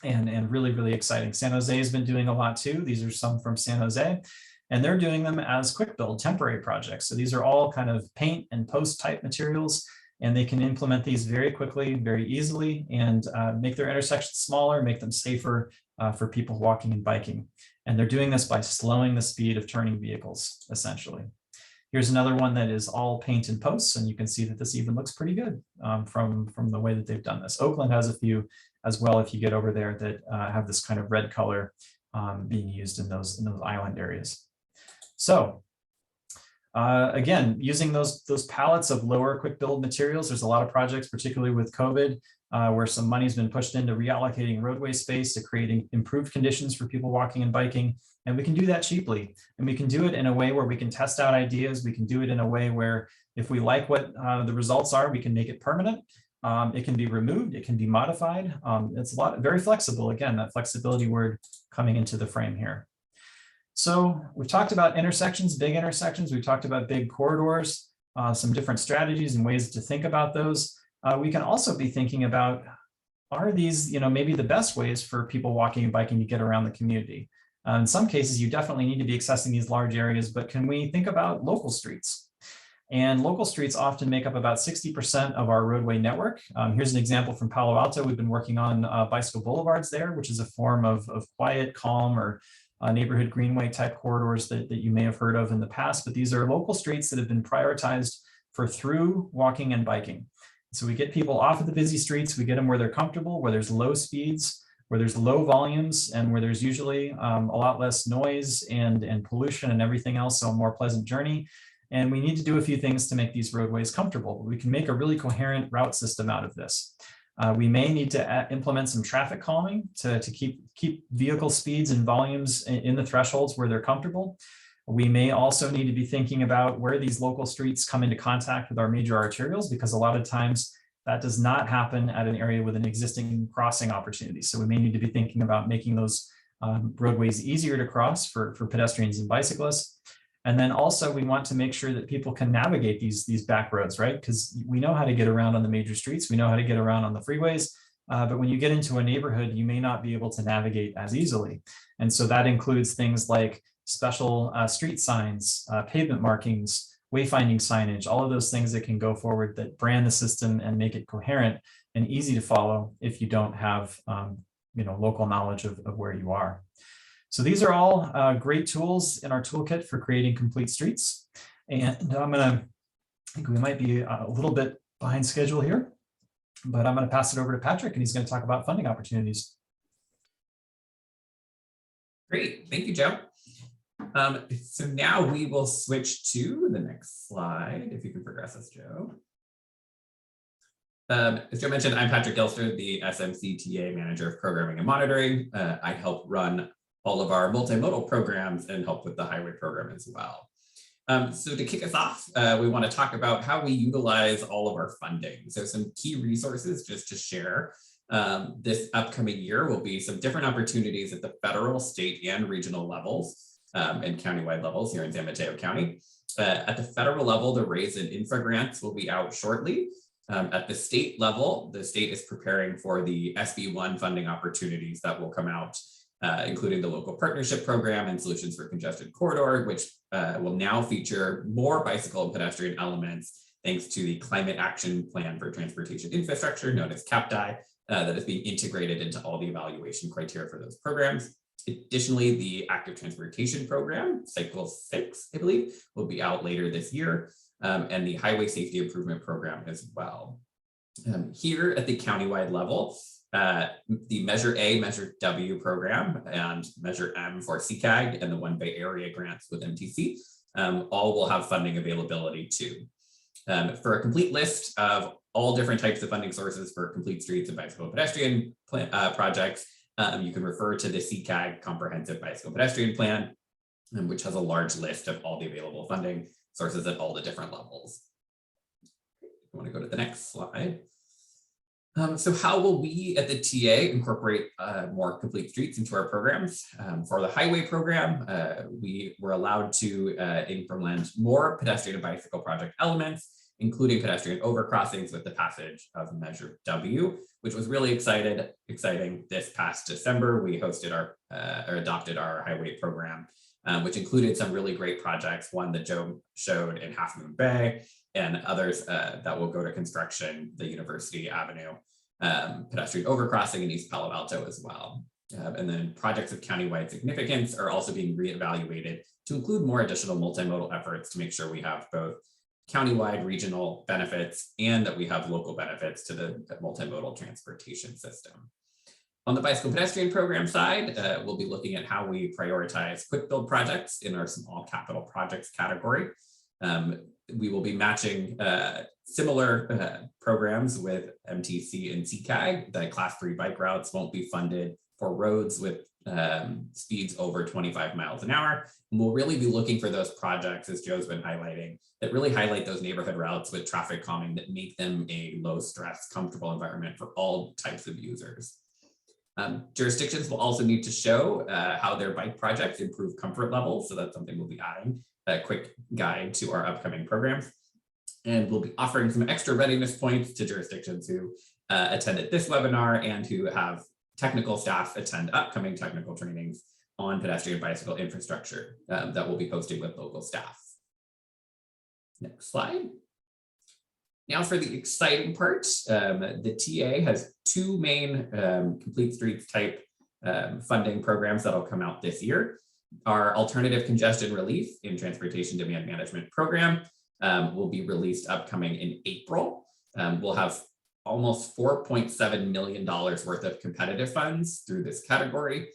and really, really exciting. San Jose has been doing a lot too. These are some from San Jose. And they're doing them as quick build temporary projects. So these are all kind of paint and post type materials, and they can implement these very quickly, very easily, and make their intersections smaller, make them safer for people walking and biking. And they're doing this by slowing the speed of turning vehicles, essentially. Here's another one that is all paint and posts, and you can see that this even looks pretty good from the way that they've done this. Oakland has a few as well, if you get over there, that have this kind of red color being used in those island areas. So again, using those palettes of lower quick build materials, there's a lot of projects, particularly with COVID, where some money's been pushed into reallocating roadway space to creating improved conditions for people walking and biking. And we can do that cheaply. And we can do it in a way where we can test out ideas. We can do it in a way where if we like what the results are, we can make it permanent. It can be removed, it can be modified. It's very flexible. Again, that flexibility word coming into the frame here. So we've talked about intersections, big intersections. We've talked about big corridors, some different strategies and ways to think about those. We can also be thinking about, are these, maybe the best ways for people walking and biking to get around the community? In some cases, you definitely need to be accessing these large areas, but can we think about local streets? And local streets often make up about 60% of our roadway network. Here's an example from Palo Alto. We've been working on bicycle boulevards there, which is a form of quiet, calm, or neighborhood greenway type corridors that you may have heard of in the past, but these are local streets that have been prioritized for through walking and biking. So we get people off of the busy streets, we get them where they're comfortable, where there's low speeds, where there's low volumes, and where there's usually a lot less noise and pollution and everything else, so a more pleasant journey. And we need to do a few things to make these roadways comfortable. We can make a really coherent route system out of this. We may need to implement some traffic calming to keep vehicle speeds and volumes in the thresholds where they're comfortable. We may also need to be thinking about where these local streets come into contact with our major arterials, because a lot of times that does not happen at an area with an existing crossing opportunity. So we may need to be thinking about making those roadways easier to cross for pedestrians and bicyclists. And then also we want to make sure that people can navigate these back roads, right? Because we know how to get around on the major streets. We know how to get around on the freeways. But when you get into a neighborhood, you may not be able to navigate as easily. And so that includes things like special street signs, pavement markings, wayfinding signage, all of those things that can go forward that brand the system and make it coherent and easy to follow if you don't have local knowledge of where you are. So these are all great tools in our toolkit for creating complete streets. And I think we might be a little bit behind schedule here, but I'm going to pass it over to Patrick, and he's going to talk about funding opportunities. Great, thank you, Joe. So now we will switch to the next slide, if you can progress us, Joe. As Joe mentioned, I'm Patrick Gelster, the SMCTA Manager of Programming and Monitoring. I help run all of our multimodal programs and help with the highway program as well. So to kick us off, we want to talk about how we utilize all of our funding. So some key resources just to share. This upcoming year will be some different opportunities at the federal, state, and regional levels and countywide levels here in San Mateo County. At the federal level, the RAISE and infra grants will be out shortly. At the state level, the state is preparing for the SB1 funding opportunities that will come out, including the local partnership program and solutions for congested corridor, which will now feature more bicycle and pedestrian elements thanks to the Climate Action Plan for Transportation Infrastructure, known as CAPTI, that is being integrated into all the evaluation criteria for those programs. Additionally, the Active Transportation Program, Cycle 6, I believe, will be out later this year, and the Highway Safety Improvement Program as well. Here at the countywide level, the Measure A, Measure W program and Measure M for CCAG and the One Bay Area grants with MTC, all will have funding availability too. For a complete list of all different types of funding sources for complete streets and bicycle and pedestrian projects, you can refer to the CCAG Comprehensive Bicycle Pedestrian Plan, which has a large list of all the available funding sources at all the different levels. I want to go to the next slide. So how will we at the TA incorporate more complete streets into our programs? For the highway program, we were allowed to implement more pedestrian and bicycle project elements, including pedestrian overcrossings with the passage of Measure W, which was really exciting. This past December, we hosted or adopted our highway program, which included some really great projects, one that Joe showed in Half Moon Bay, and others that will go to construction, the University Avenue pedestrian overcrossing in East Palo Alto as well. And then projects of countywide significance are also being reevaluated to include more additional multimodal efforts to make sure we have both countywide regional benefits and that we have local benefits to the multimodal transportation system. On the bicycle pedestrian program side, we'll be looking at how we prioritize quick build projects in our small capital projects category. We will be matching similar programs with MTC and CCAG. The class 3 bike routes won't be funded for roads with speeds over 25 miles an hour. And we'll really be looking for those projects, as Joe's been highlighting, that really highlight those neighborhood routes with traffic calming that make them a low stress, comfortable environment for all types of users. Jurisdictions will also need to show how their bike projects improve comfort levels. So that's something we'll be adding a quick guide to our upcoming programs. And we'll be offering some extra readiness points to jurisdictions who attended this webinar and who have technical staff attend upcoming technical trainings on pedestrian bicycle infrastructure that we'll be hosting with local staff. Next slide. Now for the exciting part, the TA has two main complete streets type funding programs that'll come out this year. Our alternative congestion relief in transportation demand management program will be released upcoming in April. We'll have almost $4.7 million worth of competitive funds through this category.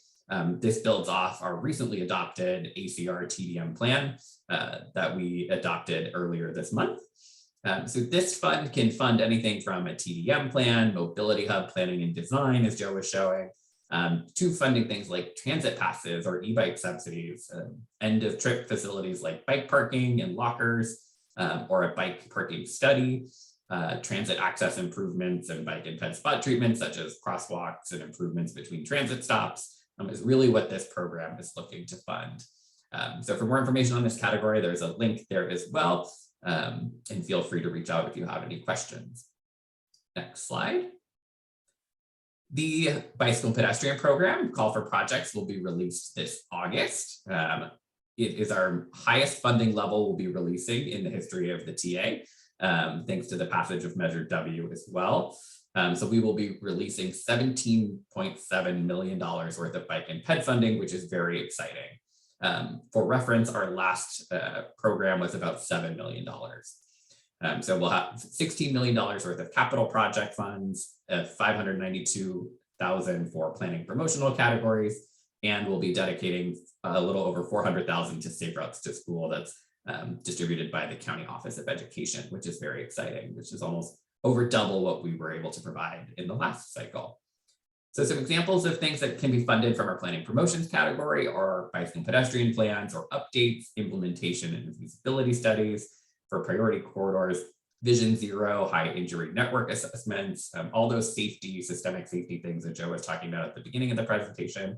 This builds off our recently adopted ACR TDM plan that we adopted earlier this month. So this fund can fund anything from a TDM plan, mobility hub planning and design, as Joe was showing, to funding things like transit passes or e-bike subsidies, end of trip facilities like bike parking and lockers, or a bike parking study, transit access improvements and bike and ped spot treatments such as crosswalks and improvements between transit stops is really what this program is looking to fund. So for more information on this category, there's a link there as well. And feel free to reach out if you have any questions. Next slide. The bicycle and pedestrian program call for projects will be released this August. It is our highest funding level we'll be releasing in the history of the TA, thanks to the passage of Measure W as well. So we will be releasing $17.7 million worth of bike and ped funding, which is very exciting. For reference, our last program was about $7 million. So we'll have $16 million worth of capital project funds, $592,000 for planning promotional categories, and we'll be dedicating a little over $400,000 to Safe Routes to School that's distributed by the County Office of Education, which is very exciting, which is almost over double what we were able to provide in the last cycle. So some examples of things that can be funded from our planning promotions category are bicycle and pedestrian plans or updates, implementation and feasibility studies for priority corridors, Vision Zero, high injury network assessments, all those safety, systemic safety things that Joe was talking about at the beginning of the presentation.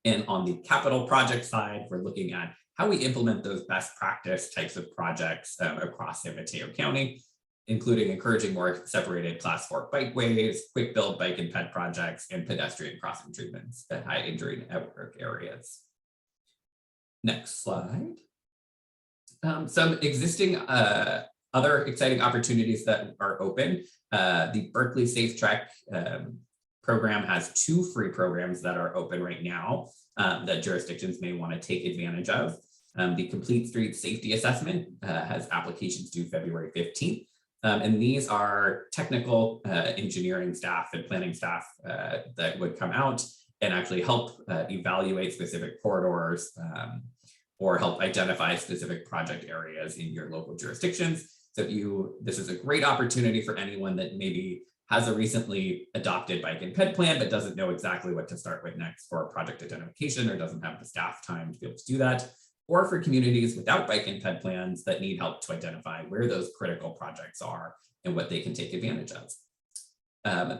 And on the capital project side, we're looking at how we implement those best practice types of projects across San Mateo County, including encouraging more separated class 4 bikeways, quick build bike and ped projects, and pedestrian crossing treatments at high injury network areas. Next slide. Some existing other exciting opportunities that are open. The Berkeley Safe Trek program has 2 free programs that are open right now that jurisdictions may want to take advantage of. The Complete Street Safety Assessment has applications due February 15th. And these are technical engineering staff and planning staff that would come out and actually help evaluate specific corridors or help identify specific project areas in your local jurisdictions. So this is a great opportunity for anyone that maybe has a recently adopted bike and ped plan, but doesn't know exactly what to start with next for project identification or doesn't have the staff time to be able to do that. Or for communities without bike and ped plans that need help to identify where those critical projects are and what they can take advantage of.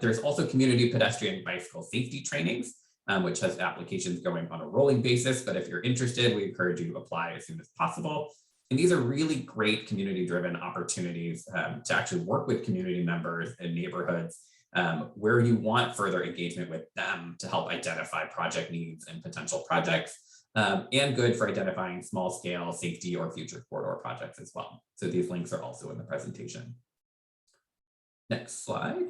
There's also community pedestrian bicycle safety trainings, which has applications going on a rolling basis. But if you're interested, we encourage you to apply as soon as possible. And these are really great community-driven opportunities to actually work with community members and neighborhoods where you want further engagement with them to help identify project needs and potential projects. And good for identifying small scale safety or future corridor projects as well. So these links are also in the presentation. Next slide.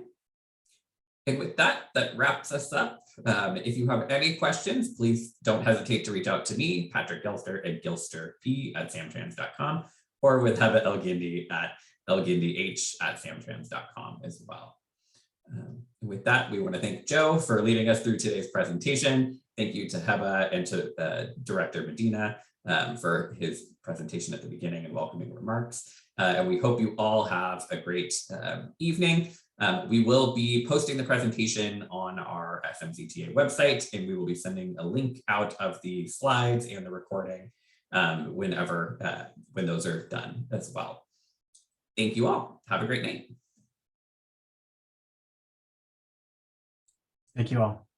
And with that, that wraps us up. If you have any questions, please don't hesitate to reach out to me, Patrick Gilster at gilsterp@samtrans.com, or with Heba Elgindi at elgindih@samtrans.com as well. With that, we want to thank Joe for leading us through today's presentation. Thank you to Heba and to Director Medina for his presentation at the beginning and welcoming remarks. And we hope you all have a great evening. We will be posting the presentation on our SMCTA website, and we will be sending a link out of the slides and the recording when those are done as well. Thank you all. Have a great night. Thank you all.